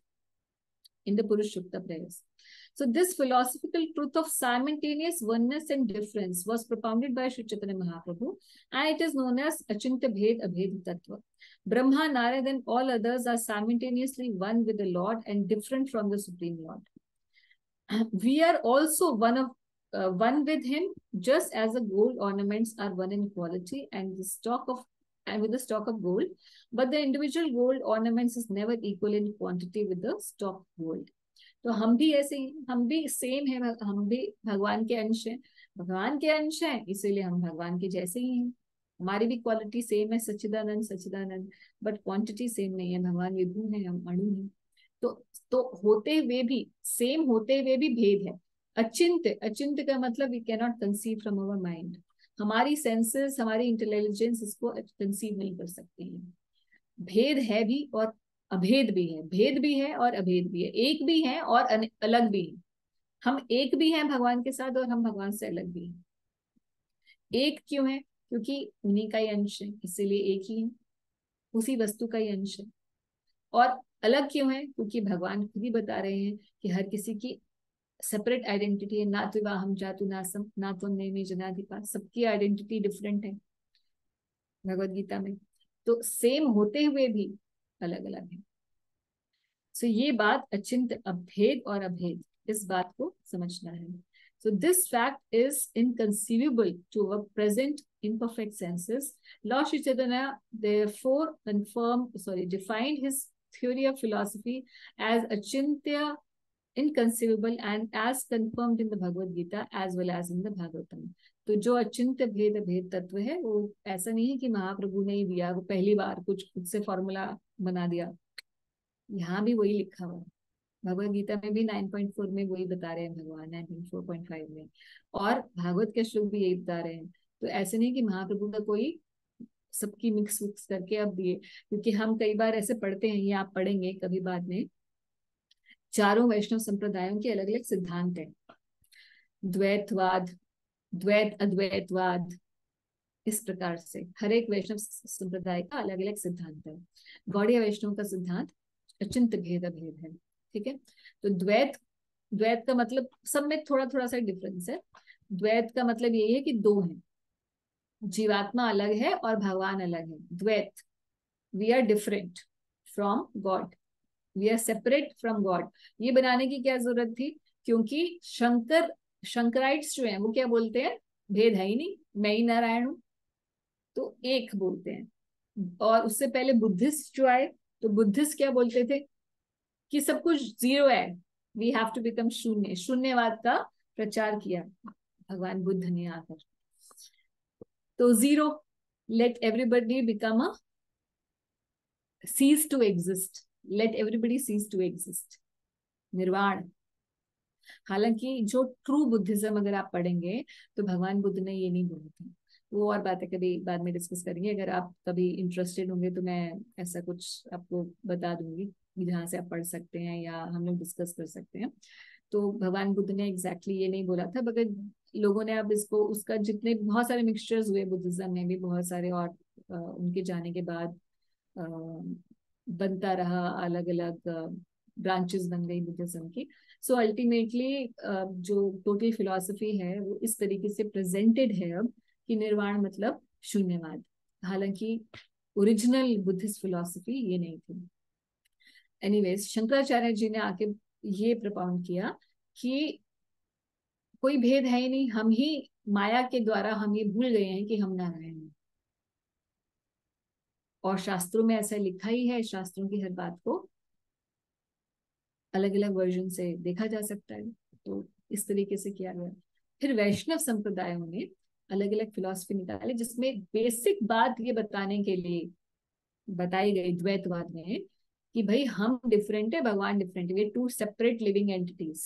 Speaker 1: in the Purush Sukta prayers. So this philosophical truth of simultaneous oneness and difference was propounded by Sri Chaitanya Mahaprabhu, and it is known as Achintya Bhed Abhed Tattva. Brahma, Narad and all others are simultaneously one with the Lord and different from the Supreme Lord. We are also one with him, just as the gold ornaments are one in quality and with the stock of gold, but the individual gold ornaments is never equal in quantity with the stock gold. तो हम भी ऐसे ही, हम भी same है, हम भी भगवान के अंश हैं, भगवान के अंश हैं, इसीलिए हम भगवान के जैसे ही हैं। हमारी भी क्वालिटी सेम है, Sachchidanand Sachchidanand, but quantity same नहीं है। भगवान विभु है, हम अणु हैं। तो होते हुए भी, सेम होते हुए भी भेद है। अचिंत्य, अचिंत्य का मतलब we can not conceive from our mind, हमारी सेंसेस, हमारी इंटेलिजेंस इसको कंसीव नहीं कर सकती है। भेद है भी और अभेद भी है, भेद भी है और अभेद भी है, एक भी है और अलग भी है। हम एक भी हैं भगवान के साथ और हम भगवान से अलग भी हैं। एक क्यों है? क्योंकि उन्हीं का ही अंश है, इसीलिए एक ही है, उसी वस्तु का ही अंश है। और अलग क्यों है? क्योंकि भगवान खुद ही बता रहे हैं कि हर किसी की सेपरेट आइडेंटिटी है। ना तो हम जातु नासम ना तो नेमी जनाधिपा, सबकी आइडेंटिटी डिफरेंट है भगवत गीता में। तो सेम होते हुए भी अलग अलग है। सो ये बात अचिंत्य अभेद और अभेद, इस बात को समझना है। So this fact is inconceivable to our present imperfect senses. Lord Sri Chaitanya therefore defined his theory of philosophy as achintya, inconceivable, and as confirmed in the Bhagavad Gita as well as in the Bhagavatam. तो जो अचिंत्य भेद अभेद तत्व है, वो ऐसा नहीं है कि महाप्रभु ने ही दिया, वो पहली बार कुछ खुद से फॉर्मूला बना दिया। यहाँ भी वही लिखा हुआ है, भगवत गीता में भी 9.4 में वही बता रहे हैं भगवान, 9.4.5 में, और भागवत के श्लोक भी यही बता रहे हैं। तो ऐसे नहीं कि महाप्रभु का कोई सबकी मिक्स करके अब दिए, क्योंकि हम कई बार ऐसे पढ़ते हैं, ये आप पढ़ेंगे कभी बाद में, चारों वैष्णव संप्रदायों के अलग अलग सिद्धांत है। द्वैतवाद, द्वैत अद्वैतवाद, इस प्रकार से हर एक वैष्णव संप्रदाय का अलग अलग सिद्धांत है। गौड़ीय वैष्णव का सिद्धांत अचिंत्य भेद अभेद है। ठीक है, तो द्वैत का मतलब सब में थोड़ा थोड़ा सा डिफरेंस है। द्वैत का मतलब यही है कि दो हैं, जीवात्मा अलग है और भगवान अलग है। द्वैत, we are different from god, we are separate from god. ये बनाने की क्या जरूरत थी? क्योंकि शंकराइट्स जो हैं वो क्या बोलते हैं? भेद है ही नहीं, मैं ही नारायण हूं, तो एक बोलते हैं। और उससे पहले बुद्धिस्ट जो आए, तो बुद्धिस्ट क्या बोलते थे? कि सब कुछ जीरो है, वी हैव टू बिकम शून्य, शून्यवाद का प्रचार किया भगवान बुद्ध ने आकर। तो zero, let everybody become a cease to exist, let everybody cease to exist, nirvana. हालांकि जो ट्रू बुद्धिज्म अगर आप पढ़ेंगे तो भगवान बुद्ध ने ये नहीं बोला था। वो और बातें कभी बाद में डिस्कस करेंगे, अगर आप कभी इंटरेस्टेड होंगे तो मैं ऐसा कुछ आपको बता दूंगी जहाँ से आप पढ़ सकते हैं या हम लोग डिस्कस कर सकते हैं। तो भगवान बुद्ध ने एग्जैक्टली ये नहीं बोला था, मगर लोगों ने अब इसको, उसका जितने बहुत सारे मिक्सचर्स हुए बुद्धिज्म में भी, बहुत सारे, और उनके जाने के बाद बनता रहा, अलग अलग ब्रांचेस बन गई बुद्धिज्म की। सो अल्टीमेटली जो टोटल फिलॉसफी है वो इस तरीके से प्रेजेंटेड है अब कि निर्वाण मतलब शून्यवाद। हालांकि ओरिजिनल बुद्धिस्ट फिलॉसफी ये नहीं थी। एनीवेज, शंकराचार्य जी ने आके ये प्रपाउंड किया कि कोई भेद है ही नहीं, हम ही माया के द्वारा हम ये भूल गए हैं कि हम नारायण हैं। और शास्त्रों में ऐसा लिखा ही है, शास्त्रों की हर बात को अलग अलग वर्जन से देखा जा सकता है। तो इस तरीके से किया गया। फिर वैष्णव संप्रदायों ने अलग अलग फिलॉसफी निकाले, जिसमें बेसिक बात ये बताने के लिए बताई गई द्वैतवाद में कि भाई हम डिफरेंट है, भगवान डिफरेंट है, ये टू सेपरेट लिविंग एंटिटीज,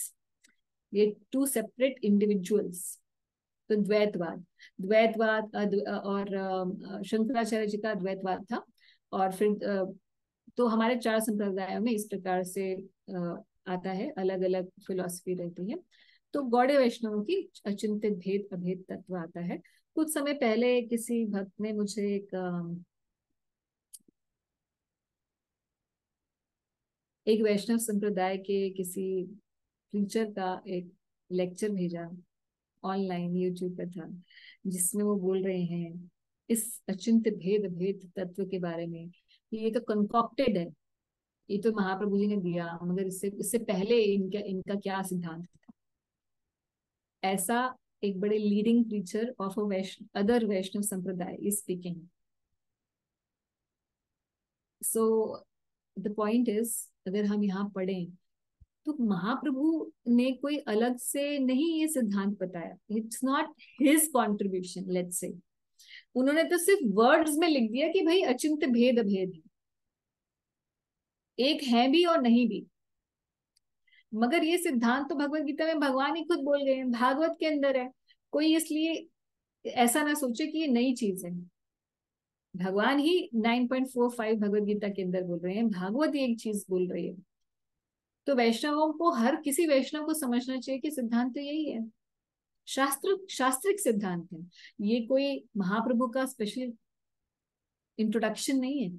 Speaker 1: ये टू सेपरेट इंडिविजुअल्स। तो द्वैतवाद, और शंकराचार्य जी का द्वैतवाद था। और फिर तो हमारे 4 संप्रदायों में इस प्रकार से आता है, अलग अलग फिलॉसफी रहती है। तो गौड़ीय वैष्णवों की अचिंत्य भेद अभेद तत्व आता है। कुछ समय पहले किसी भक्त ने मुझे एक वैष्णव संप्रदाय के किसी टीचर का एक लेक्चर भेजा, ऑनलाइन यूट्यूब पर था, जिसमें वो बोल रहे हैं इस अचिंत्य भेद भेद तत्व के बारे में कि ये तो कंकॉक्टेड है, ये तो महाप्रभु जी ने दिया, मगर इससे इससे पहले इनका इनका क्या सिद्धांत था। ऐसा एक बड़े लीडिंग प्रीचर ऑफ अदर वैष्णव संप्रदाय is speaking. So the point is, अगर हम यहाँ पढ़ें तो महाप्रभु ने कोई अलग से नहीं ये सिद्धांत बताया, it's not his contribution, let's say. उन्होंने तो सिर्फ वर्ड्स में लिख दिया कि भाई अचिंत्य भेद अभेद है, एक है भी और नहीं भी। मगर ये सिद्धांत तो भगवत गीता में भगवान ही खुद बोल गए हैं, भागवत के अंदर है। कोई इसलिए ऐसा ना सोचे कि ये नई चीज है। भगवान ही 9.45 भगवत गीता के अंदर बोल रहे हैं, भागवत ही एक चीज बोल रही है। तो वैष्णवों को, हर किसी वैष्णव को समझना चाहिए कि सिद्धांत तो यही है, शास्त्रिक सिद्धांत है। ये कोई महाप्रभु का स्पेशल इंट्रोडक्शन नहीं है।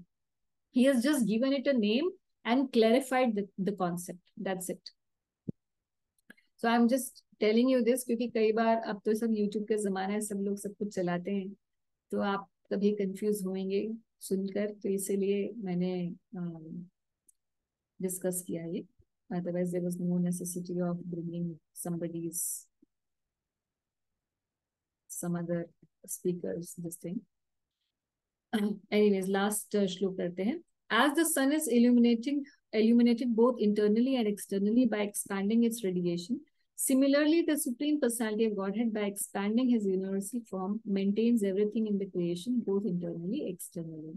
Speaker 1: He has just given it a name and clarified the concept. That's it. So I'm just telling you this क्योंकि कई बार अब तो सब YouTube के जमाना है, सब लोग सब कुछ चलाते हैं, तो आप कभी कंफ्यूज होंगे सुनकर, तो इसीलिए मैंने डिस्कस किया ये। Otherwise there was no necessity of bringing some other speakers this thing. Anyways, last श्लोक करते हैं। As the sun is illuminated both internally and externally by expanding its radiation, similarly the Supreme Personality of Godhead, by expanding his universal form, maintains everything in the creation both internally externally.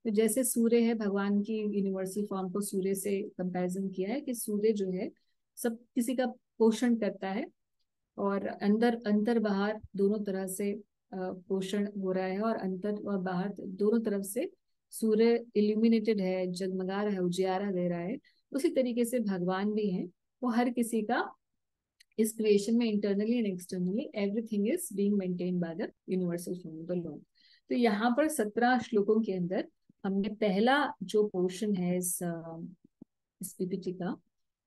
Speaker 1: तो जैसे सूर्य है, भगवान की universal form को सूर्य से comparison किया है कि सूर्य जो है सब किसी का पोषण करता है, और अंदर बाहर दोनों तरह से पोषण हो रहा है, और अंदर और बाहर दोनों तरफ से सूर्य इल्यूमिनेटेड है, जगमगा रहा है, उजियारा दे रहा है। उसी तरीके से भगवान भी है, वो हर किसी का इस क्रिएशन में internally and externally everything is being maintained by the universal form the Lord. तो यहाँ पर 17 श्लोकों के अंदर हमने पहला जो पोर्शन है इस पीपीटी का,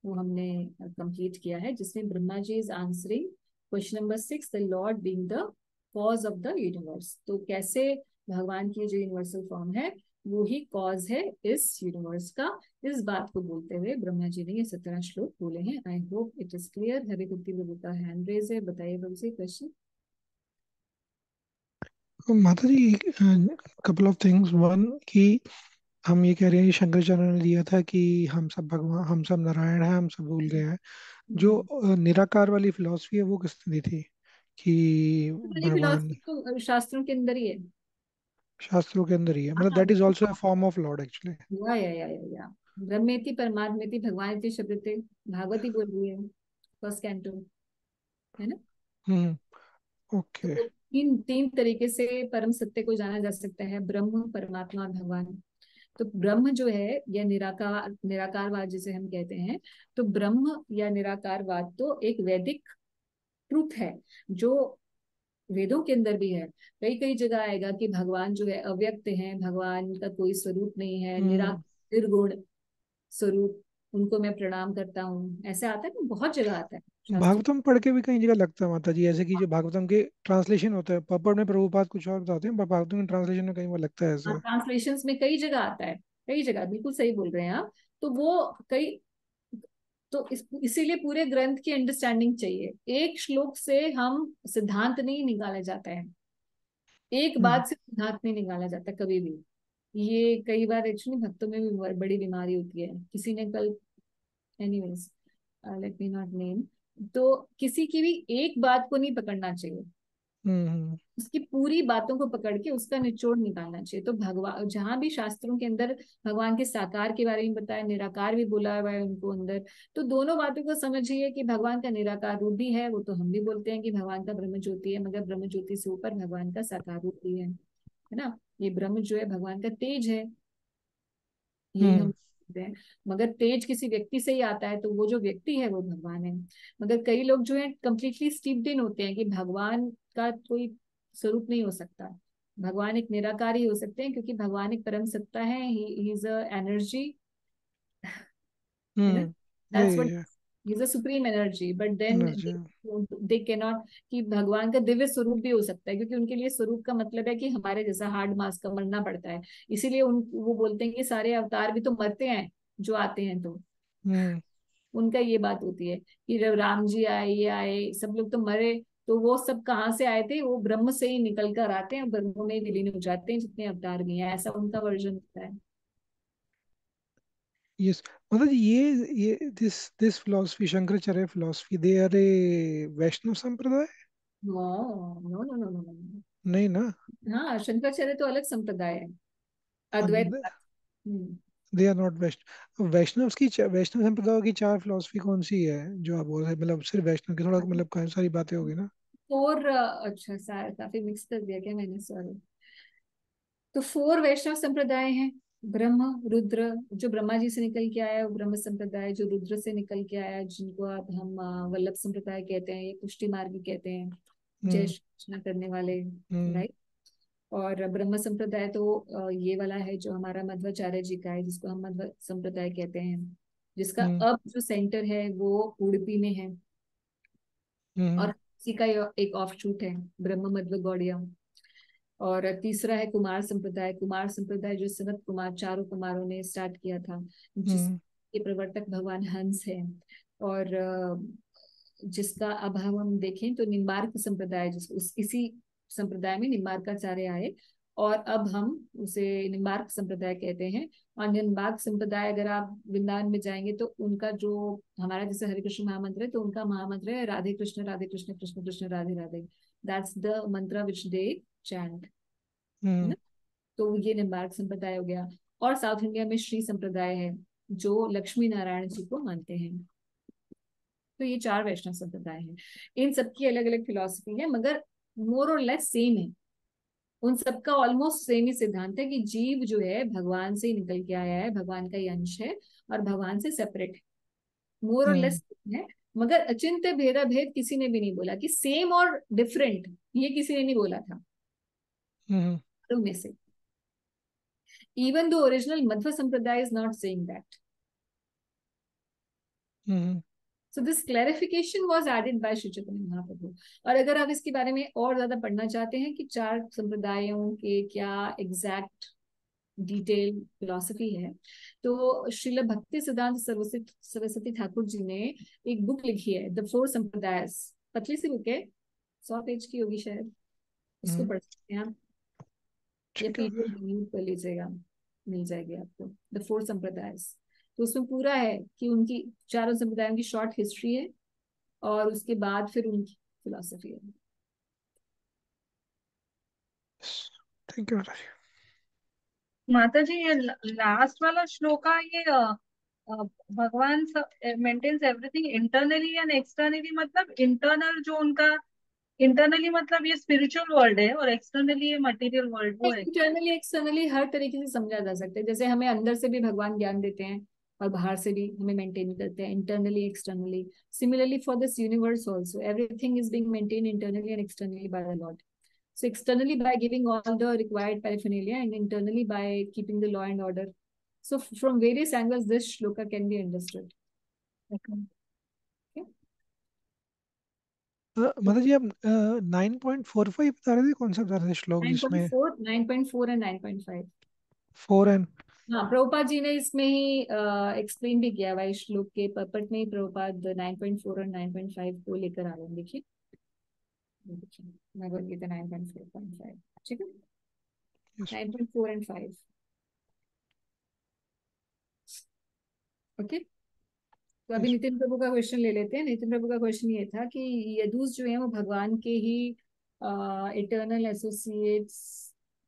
Speaker 1: वो हमने कंप्लीट किया है, जिसमें Brahma ji is answering question number 6, the lord being the cause of the universe. तो कैसे भगवान की जो यूनिवर्सल फॉर्म है वो ही कॉज है इस यूनिवर्स का, इस बात को बोलते हुए ब्रह्मा जी ने ये 17 श्लोक बोले हैं। I hope it is clear. Hare कुत्ती लोगों का हैंड रेज है, बताइए बाबू से क्वेश्चन।
Speaker 6: माता जी, कपल ऑफ थिंग्स। वन कि हम ये कह रहे हैं, शंकराचार्य ने दिया था कि हम सब भगवान, हम सब नारायण हैं, हम सब भूल गए हैं। जो निराकार वाली फिलॉसफी है वो किसने दी थी कि भगवान
Speaker 1: फिलॉसफी तो शास्त्रों के अंदर ही है।
Speaker 6: शास्त्रों के अंदर ही है? मतलब
Speaker 1: हाँ,
Speaker 6: that is also a form of Lord actually.
Speaker 1: या ब्रह्मेति परमात्मेति भगवानेति शब्दते, भागवती बोल रही है फर्स्ट कैंटो, है ना।
Speaker 6: ओके।
Speaker 1: तो तीन तीन तरीके से परम सत्य को जाना जा सकता है, ब्रह्म, परमात्मा और भगवान। तो ब्रह्म जो है या निराकारवाद जिसे हम कहते हैं, तो ब्रह्म या निराकारवाद तो एक वैदिक ट्रूथ है जो वेदों के अंदर भी है। कई कई जगह आएगा कि भगवान जो है अव्यक्त है, भगवान का कोई स्वरूप नहीं है, निर्गुण स्वरूप, उनको मैं प्रणाम करता हूँ, ऐसा आता है ना, बहुत जगह आता है शास्त्रों।
Speaker 6: भागवतम पढ़ के भी कई जगह लगता है माता जी, ऐसे कि जो भागवतम के ट्रांसलेशन होता है, पर्पट में प्रभुपाद कुछ और बताते हैं, पर भागवतम के ट्रांसलेशन में कई बार लगता है ऐसा।
Speaker 1: ट्रांसलेशन में कई जगह आता है, कई जगह, बिल्कुल सही बोल रहे हैं आप। तो वो कई, तो इसीलिए पूरे ग्रंथ की अंडरस्टैंडिंग चाहिए। एक श्लोक से हम सिद्धांत नहीं निकाला जाता है, एक
Speaker 6: हम्म
Speaker 1: बात से सिद्धांत नहीं निकाला जाता कभी भी। ये कई बार एक्चुअली भक्तों में भी बड़ी बीमारी होती है। किसी ने कल anyways, let me not name. तो किसी की भी एक बात को नहीं पकड़ना चाहिए, उसकी पूरी बातों को पकड़ के उसका निचोड़ निकालना चाहिए। तो भगवान, जहां भी शास्त्रों के अंदर भगवान के साकार के बारे में बताया, निराकार भी बोला हुआ है उनको अंदर, तो दोनों बातों को समझिए कि भगवान का निराकार रूप भी है, वो तो हम भी बोलते हैं कि भगवान का ब्रह्म ज्योति है, मगर ब्रह्म ज्योति से ऊपर भगवान का साकार रूप भी है ना। ये ब्रह्म जो है भगवान का तेज है, यही हम बोलते हैं। मगर तेज किसी व्यक्ति से ही आता है, तो वो जो व्यक्ति है वो भगवान है। मगर कई लोग जो है कंप्लीटली स्टीप्ड इन होते हैं कि भगवान का कोई स्वरूप नहीं हो सकता, भगवान एक निराकार ही हो सकते हैं, क्योंकि भगवान एक परम सत्ता है, ही इज अ एनर्जी, है ना। दैट्स व्हाट,
Speaker 6: ये
Speaker 1: he is a supreme energy, but then
Speaker 6: energy.
Speaker 1: They can not, कि भगवान का दिव्य स्वरूप भी हो सकता है, क्योंकि उनके लिए स्वरूप का मतलब है कि हमारे जैसा हार्ड मास का मरना पड़ता है। इसीलिए वो बोलते हैं कि सारे अवतार भी तो मरते हैं जो आते हैं, तो
Speaker 6: हम्म
Speaker 1: उनका ये बात होती है कि जब राम जी आए, ये आए, सब लोग तो मरे, तो वो सब कहाँ से आए थे, वो ब्रह्म से ही निकल कर आते हैं, ब्रह्म में ही विलीन हो जाते हैं, जितने अवतार भी हैं, ऐसा उनका वर्जन होता है।
Speaker 6: यस, मतलब ये this philosophy, Shankaracharya philosophy, they are a Vaishnava sampradaya?
Speaker 1: No no no no no.
Speaker 6: नहीं ना?
Speaker 1: हाँ, शंकराचार्य तो अलग संप्रदाय है, अद्वैत मत। हम्म।
Speaker 6: दे आर नॉट वैष्णव। वैष्णव संप्रदाय की चार फिलोसफी कौन सी है जो आप बोल रहे हैं? मतलब सिर्फ वैष्णव की, थोड़ा मतलब काफी सारी बातें होगी ना।
Speaker 1: फोर, अच्छा काफी मिक्स कर दिया क्या मैंने, सॉरी। तो फोर वैष्णव संप्रदाय हैं। ब्रह्म, रुद्र, जो ब्रह्मा जी से निकल के आया वो ब्रह्म संप्रदाय, जो रुद्र से निकल के आया जिनको अब हम वल्लभ संप्रदाय कहते हैं, ये पुष्टि मार्ग भी कहते हैं, जय
Speaker 6: हम्म
Speaker 1: श्री कृष्ण करने वाले,
Speaker 6: हम्म
Speaker 1: राइट। और ब्रह्म संप्रदाय तो ये वाला है जो हमारा मध्वाचार्य जी का है, जिसको हम मध्व संप्रदाय कहते हैं, जिसका
Speaker 6: हम्म
Speaker 1: अब जो सेंटर है वो उडुपी में है।
Speaker 6: हम्म
Speaker 1: और इसी का एक ऑफशूट है ब्रह्म मध्व गौड़िया। और तीसरा है कुमार संप्रदाय। कुमार संप्रदाय जो सनत कुमार, चारों कुमारों ने स्टार्ट किया था,
Speaker 6: हम्म
Speaker 1: जिसके प्रवर्तक भगवान हंस है। और जिसका अब हम देखें तो निम्बार्क संप्रदाय, इसी संप्रदाय में निम्बार्काचार्य आए, और अब हम उसे निम्बार्क संप्रदाय कहते हैं। और निम्बार्क संप्रदाय, अगर आप वृंदावन में जाएंगे तो उनका जो, हमारा जैसे हरे कृष्ण महामंत्र है, तो उनका महामंत्र है राधे कृष्ण कृष्ण कृष्ण राधे राधे। दैट्स द मंत्र विच दे चैंट, है
Speaker 6: हम्म
Speaker 1: ना। तो ये निम्बार्क संप्रदाय हो गया। और साउथ इंडिया में श्री संप्रदाय है, जो लक्ष्मी नारायण जी को मानते हैं। तो ये चार वैष्णव संप्रदाय हैं। इन सबकी अलग अलग फिलॉसफी है, मगर मोर और लेस सेम है। उन सबका ऑलमोस्ट सेम ही सिद्धांत है कि जीव जो है भगवान से ही निकल के आया है, भगवान का ही अंश है, और भगवान से सेपरेट है, मोर और
Speaker 6: हम्म
Speaker 1: लेस है। मगर अचिंत्य भेदा भेद किसी ने भी नहीं बोला कि सेम और डिफरेंट, ये किसी ने नहीं बोला था
Speaker 6: हम्म
Speaker 1: तो में से। Even though original Madhva Sampradaya is not saying that.
Speaker 6: Hmm
Speaker 1: So this clarification was added by Shri Chaitanya Mahaprabhu. और अगर आप इसके बारे में और ज्यादा पढ़ना चाहते हैं कि चार संप्रदायों के क्या एग्जैक्ट डिटेल फिलोसफी है, तो श्रील भक्ति सिद्धांत सरस्वती सरस्वती ठाकुर जी ने एक बुक लिखी है, द फोर संप्रदायस। पतली सी बुक है, 100 पेज की होगी शायद, उसको
Speaker 6: हम्म,
Speaker 1: पढ़ सकते हैं आप, या
Speaker 6: ठीक है।
Speaker 1: पीडीएफ डाउनलोड कर लीजिएगा, मिल जाएगी आपको, द फोर संप्रदायस। तो उसमें पूरा है कि उनकी चारों संप्रदायों की शॉर्ट हिस्ट्री है, और उसके बाद फिर उनकी फिलोसफी है।
Speaker 6: Thank you Maharaj.
Speaker 4: माता जी, ये लास्ट वाला श्लोका, ये अ, भगवान maintains everything internally and externally, मतलब इंटरनल जो उनका, इंटरनली मतलब ये स्पिरिचुअल वर्ल्ड है, और एक्सटर्नली ये मटेरियल वर्ल्ड, वो है क्या?
Speaker 1: इंटरनली एक्सटर्नली हर तरीके से समझा जा सकता है, जैसे हमें अंदर से भी भगवान ज्ञान देते हैं, और बाहर से भी हमें मेंटेन करते हैं, internally externally. Similarly for this universe also everything is being maintain internally and externally by the Lord. So externally by giving all the required paraphernalia, and internally by keeping the law and order. So from various angles, this shloka can be understood.
Speaker 4: Okay.
Speaker 1: Okay.
Speaker 6: माता जी, आप 9.45 बता रहे थे, कौन सा बता रहे थे श्लोक जिसमें
Speaker 1: 9.4, 9.4 and 9.5.
Speaker 6: 4 एंड?
Speaker 1: हाँ, प्रभुपाद जी ने इसमें ही एक्सप्लेन भी किया हुआ है, इस श्लोक के पपट में ही प्रभुपाद 9.4 और 9.5 को लेकर आ रहे हैं। देखिए, भगवद गीता 9.4.5, ठीक है,
Speaker 6: यस।
Speaker 1: 9.4 and 5। ओके। तो अभी नितिन प्रभु का क्वेश्चन ले लेते हैं। नितिन प्रभु का क्वेश्चन ये था कि यदूस जो है वो भगवान के ही eternal associates.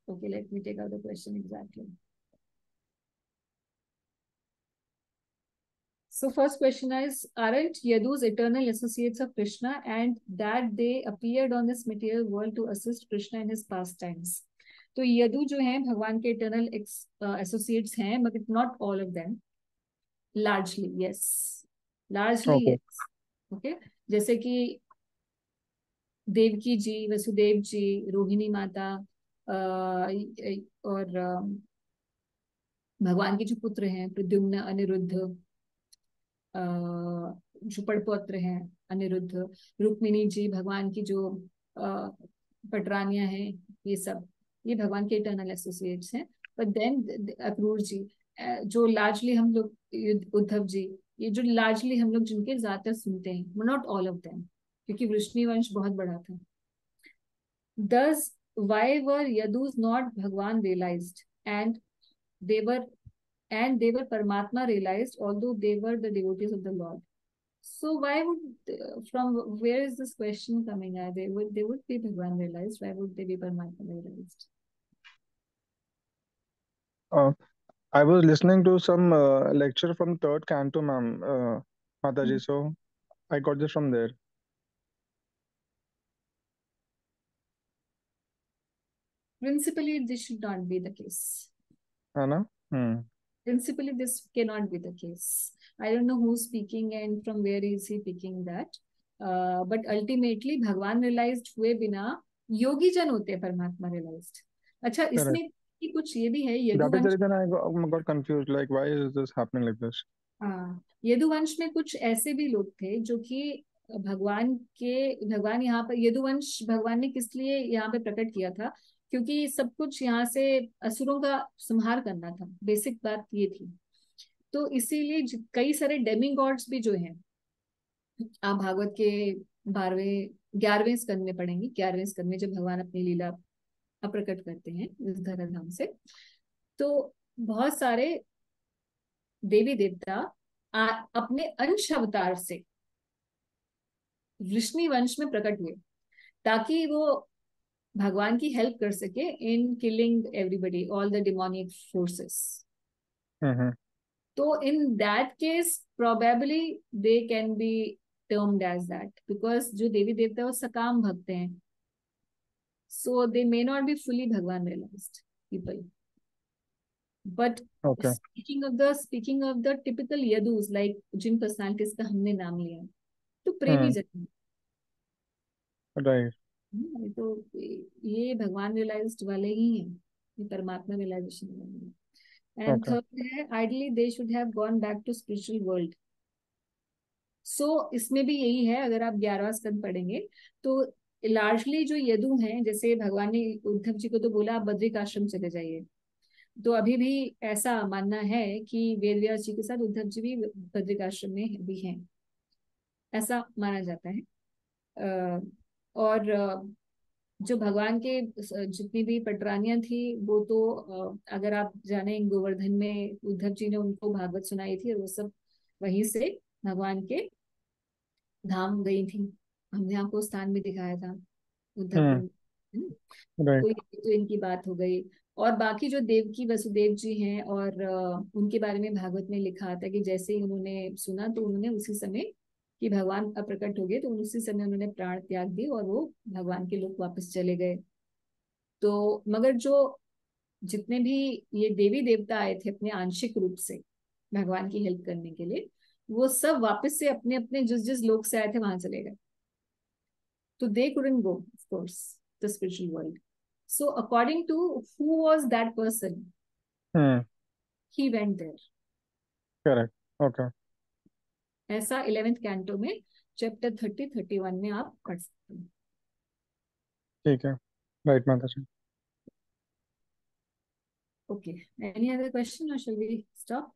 Speaker 1: Okay, let me take out the question exactly. So first question is, aren't Yadus eternal associates of Krishna and that they appeared on this material world to assist Krishna in his pastimes? तो यदु जो है भगवान के eternal associates हैं, but not all of them. Largely, yes. Largely,
Speaker 3: Okay.
Speaker 1: yes. Okay. जैसे कि देवकी जी, वसुदेव जी, रोहिणी माता और भगवान के जो पुत्र हैं प्रद्युम्न, अनिरुद्ध, जो पड़पौत्र हैं अनिरुद्ध, रुक्मिणी जी, भगवान की जो पटरानियां हैं, ये भगवान के इटर्नल एसोसिएट्स हैं। बट देन अक्रूर जी, जो लार्जली हम लोग, उद्धव जी, ये जो लार्जली हम लोग जिनके ज्यादातर सुनते हैं, नॉट ऑल ऑफ देम, क्योंकि वृष्णि वंश बहुत बड़ा था। Thus, why were Yadus not Bhagwan realized and they were Paramatma realized, although they were the devotees of the Lord? So why would, from where is this question coming? They would be Bhagwan realized. Why would they be Paramatma realized?
Speaker 3: I was listening to some lecture from third canto, ma'am, Mataji, so I got this from there.
Speaker 1: Principally, this should not be the case.
Speaker 3: है ना?
Speaker 1: Principally, this cannot be the case. I don't know who's speaking and from where is he picking that. But ultimately, भगवान realized हुए बिना योगी जन होते हैं परमात्मा realized. अच्छा, इसमें कुछ ये भी है,
Speaker 3: That is the
Speaker 1: Yaduvansh.
Speaker 3: reason I got confused. Like, why is this happening like this?
Speaker 1: हाँ, यदुवंश में कुछ ऐसे भी लोग थे जो कि भगवान यहाँ पर यदुवंश भगवान ने किस लिए यहाँ पे प्रकट किया था, क्योंकि सब कुछ यहाँ से असुरों का संहार करना था, बेसिक बात ये थी। तो इसीलिए कई सारे डेमी गॉड्स भी जो हैं, आप भागवत के 11वें स्कंद में पढ़ेंगे। 11वें स्कंद में जब भगवान अपनी लीला अप्रकट करते हैं इस धराधाम से, तो बहुत सारे देवी देवता अपने अंश अवतार से वृष्णि वंश में प्रकट हुए, ताकि वो भगवान की हेल्प कर सके in killing everybody, all the demonic forces. तो in that case probably they can be termed as that, because जो देवी देवता वो सकाम भक्त हैं, so they may not be fully भगवान realised people. But
Speaker 3: Okay.
Speaker 1: speaking of the typical yadus, like जिन personalities का हमने नाम लिया, तो प्रेमी जन,
Speaker 3: Right.
Speaker 1: तो ये भगवान रियलाइज्ड वाले ही हैं, ये परमात्मा रियलाइजेशन वाले हैं। एंड थर्ड है, ideally they should have gone back to spiritual world. So इसमें भी यही है, अगर आप 11वां स्कंद पढ़ेंगे तो लार्जली जो यदु हैं, जैसे भगवान ने उद्धव जी को तो बोला आप बद्रिक आश्रम चले जाइए, तो अभी भी ऐसा मानना है कि वेदव्यास जी के साथ उद्धव जी भी बद्रिक आश्रम में भी हैं, ऐसा माना जाता है। और जो भगवान के जितनी भी पटरानियां थी, वो तो अगर आप जाने गोवर्धन में उद्धव जी ने उनको भागवत सुनाई थी, और वो सब वहीं से भगवान के धाम गई थी। हमने आपको स्थान भी दिखाया था उद्धव
Speaker 3: Right.
Speaker 1: तो इनकी बात हो गई। और बाकी जो देवकी वसुदेव जी हैं, और उनके बारे में भागवत में लिखा आता है कि जैसे ही उन्होंने सुना तो उन्होंने उसी समय कि भगवान अप्रकट हो गए, तो उसी समय उन्होंने प्राण त्याग दी और वो भगवान के लोक वापस चले गए। तो मगर जो जितने भी ये देवी देवता आए थे अपने आंशिक रूप से भगवान की हेल्प करने के लिए, वो सब वापस से अपने अपने जिस जिस लोक से आए थे वहां चले गए। तो they couldn't go, of course, the spiritual world. So according to who was that person, he went there.
Speaker 3: Correct. Okay.
Speaker 1: ऐसा 11th कैंटो में चैप्टर 30-31 में आप पढ़ सकते हैं।
Speaker 3: ठीक है। Right, Mataji.
Speaker 1: Okay. Any other question or shall we stop?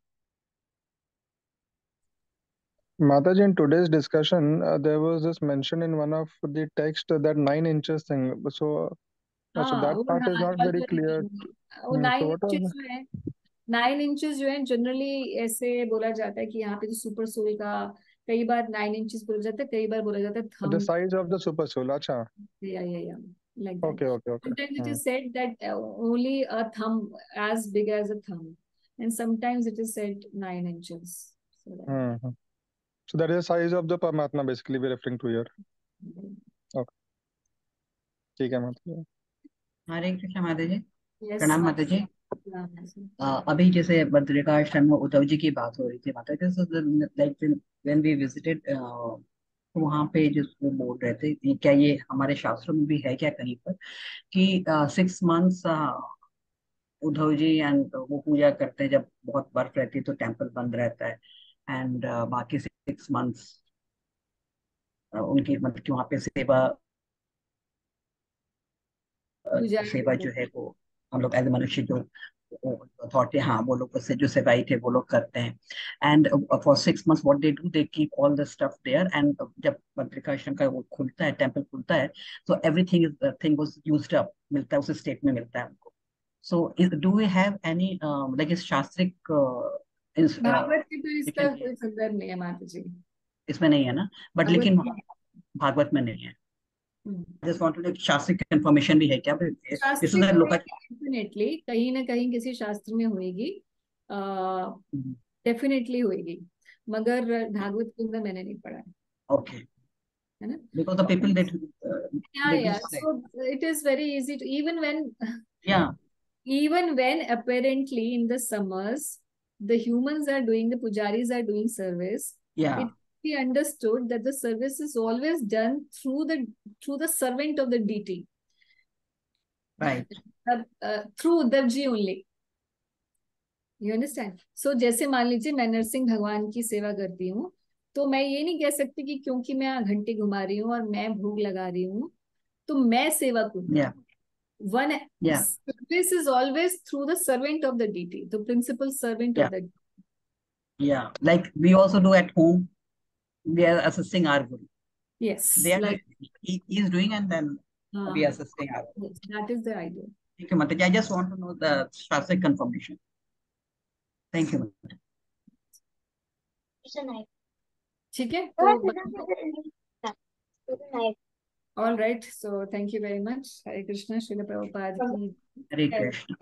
Speaker 3: Mataji, in today's discussion, there was this mention in one of the text that 9 inches thing. So that
Speaker 1: वो
Speaker 3: part is not very clear.
Speaker 1: वो
Speaker 3: So
Speaker 1: 9
Speaker 3: what was
Speaker 1: inches में है, 9 inches जो है generally ऐसे बोला जाता है कि यहाँ पे जो सुपर सोल का कई बार 9 इंचेस बोला जाता है, कई बार बोला जाता है
Speaker 3: The
Speaker 1: thumb.
Speaker 3: size of the super soul. Acha.
Speaker 1: या like that.
Speaker 3: Okay, okay, okay.
Speaker 1: Sometimes it is said that only a thumb as big as a thumb, and sometimes it is said 9 inches. So that,
Speaker 3: Hmm. So that is the size of the Paramatma basically we're referring to here. Okay. ठीक है माता जी.
Speaker 7: हरे कृष्ण माता जी.
Speaker 1: yes.
Speaker 7: प्रणाम माता जी. अभी जैसे बद्रिका आश्रम में उद्धव जी की बात हो रही थी माता जी, लाइक व्हेन वी विजिटेड, तो वहाँ पे जो बोल रहे थे कि क्या ये हमारे शास्त्रों में भी है क्या कहीं पर कि 6 मंथ्स उद्धव जी एंड वो पूजा करते हैं, जब बहुत बर्फ रहती है तो टेम्पल बंद रहता है, एंड बाकी 6 मंथ्स उनकी मतलब कि वहाँ पे सेवा जो है वो हम लोग एज मनुष्य जो अथॉरिटी, हाँ वो लोग उससे जो सेवाई थे वो लोग करते हैं. And for 6 months what they do, they keep all the stuff there, and जब बद्रिकाश्रम का वो खुलता है, टेम्पल खुलता है, तो everything is thing was used up, मिलता है उस स्टेट में मिलता है उनको. So do we have any like इस शास्त्रिक
Speaker 1: भागवत की तो इसका कोई संदर्भ नहीं है माता जी.
Speaker 7: इसमें नहीं है ना, बट लेकिन भागवत में नहीं है. जस्ट वांट टू लाइक शास्त्रिक इन्फॉर्मेशन भी है क्या इसमें लोग?
Speaker 1: डेफिनेटली कहीं ना कहीं किसी शास्त्र में होएगी, डेफिनेटली होएगी, मगर भागवत के अंदर मैंने नहीं पढ़ा है.
Speaker 7: ओके,
Speaker 1: है ना,
Speaker 7: because the people that
Speaker 1: yeah, so it is very easy to
Speaker 7: yeah,
Speaker 1: even when apparently in the summers the humans are doing, the pujaris are doing service,
Speaker 7: yeah,
Speaker 1: it be understood that the service is always done through the servant of the deity,
Speaker 7: right,
Speaker 1: through Uddhav ji only. You understand? So जैसे मान लीजिए मैं नरसिंह भगवान की सेवा करती हूँ, तो मैं ये नहीं कह सकती कि क्योंकि मैं घंटी घुमा रही हूँ और मैं भोग लगा रही हूँ तो मैं सेवक हूँ.
Speaker 7: yeah,
Speaker 1: One
Speaker 7: yeah,
Speaker 1: service is always through the servant of the deity, the principal servant
Speaker 7: yeah,
Speaker 1: of the.
Speaker 7: yeah, like we also do at home, we are assisting our guru.
Speaker 1: Yes,
Speaker 7: They are
Speaker 1: like
Speaker 7: he is doing, and then we are assisting our guru.
Speaker 1: yes, that is the idea.
Speaker 7: Thank you, Mataji. I just want to know the Shastric confirmation. Thank you, Mataji.
Speaker 1: ठीक है, तो all right, so thank you very much. Hare Krishna, Srila Prabhupada ki
Speaker 7: Hare Krishna.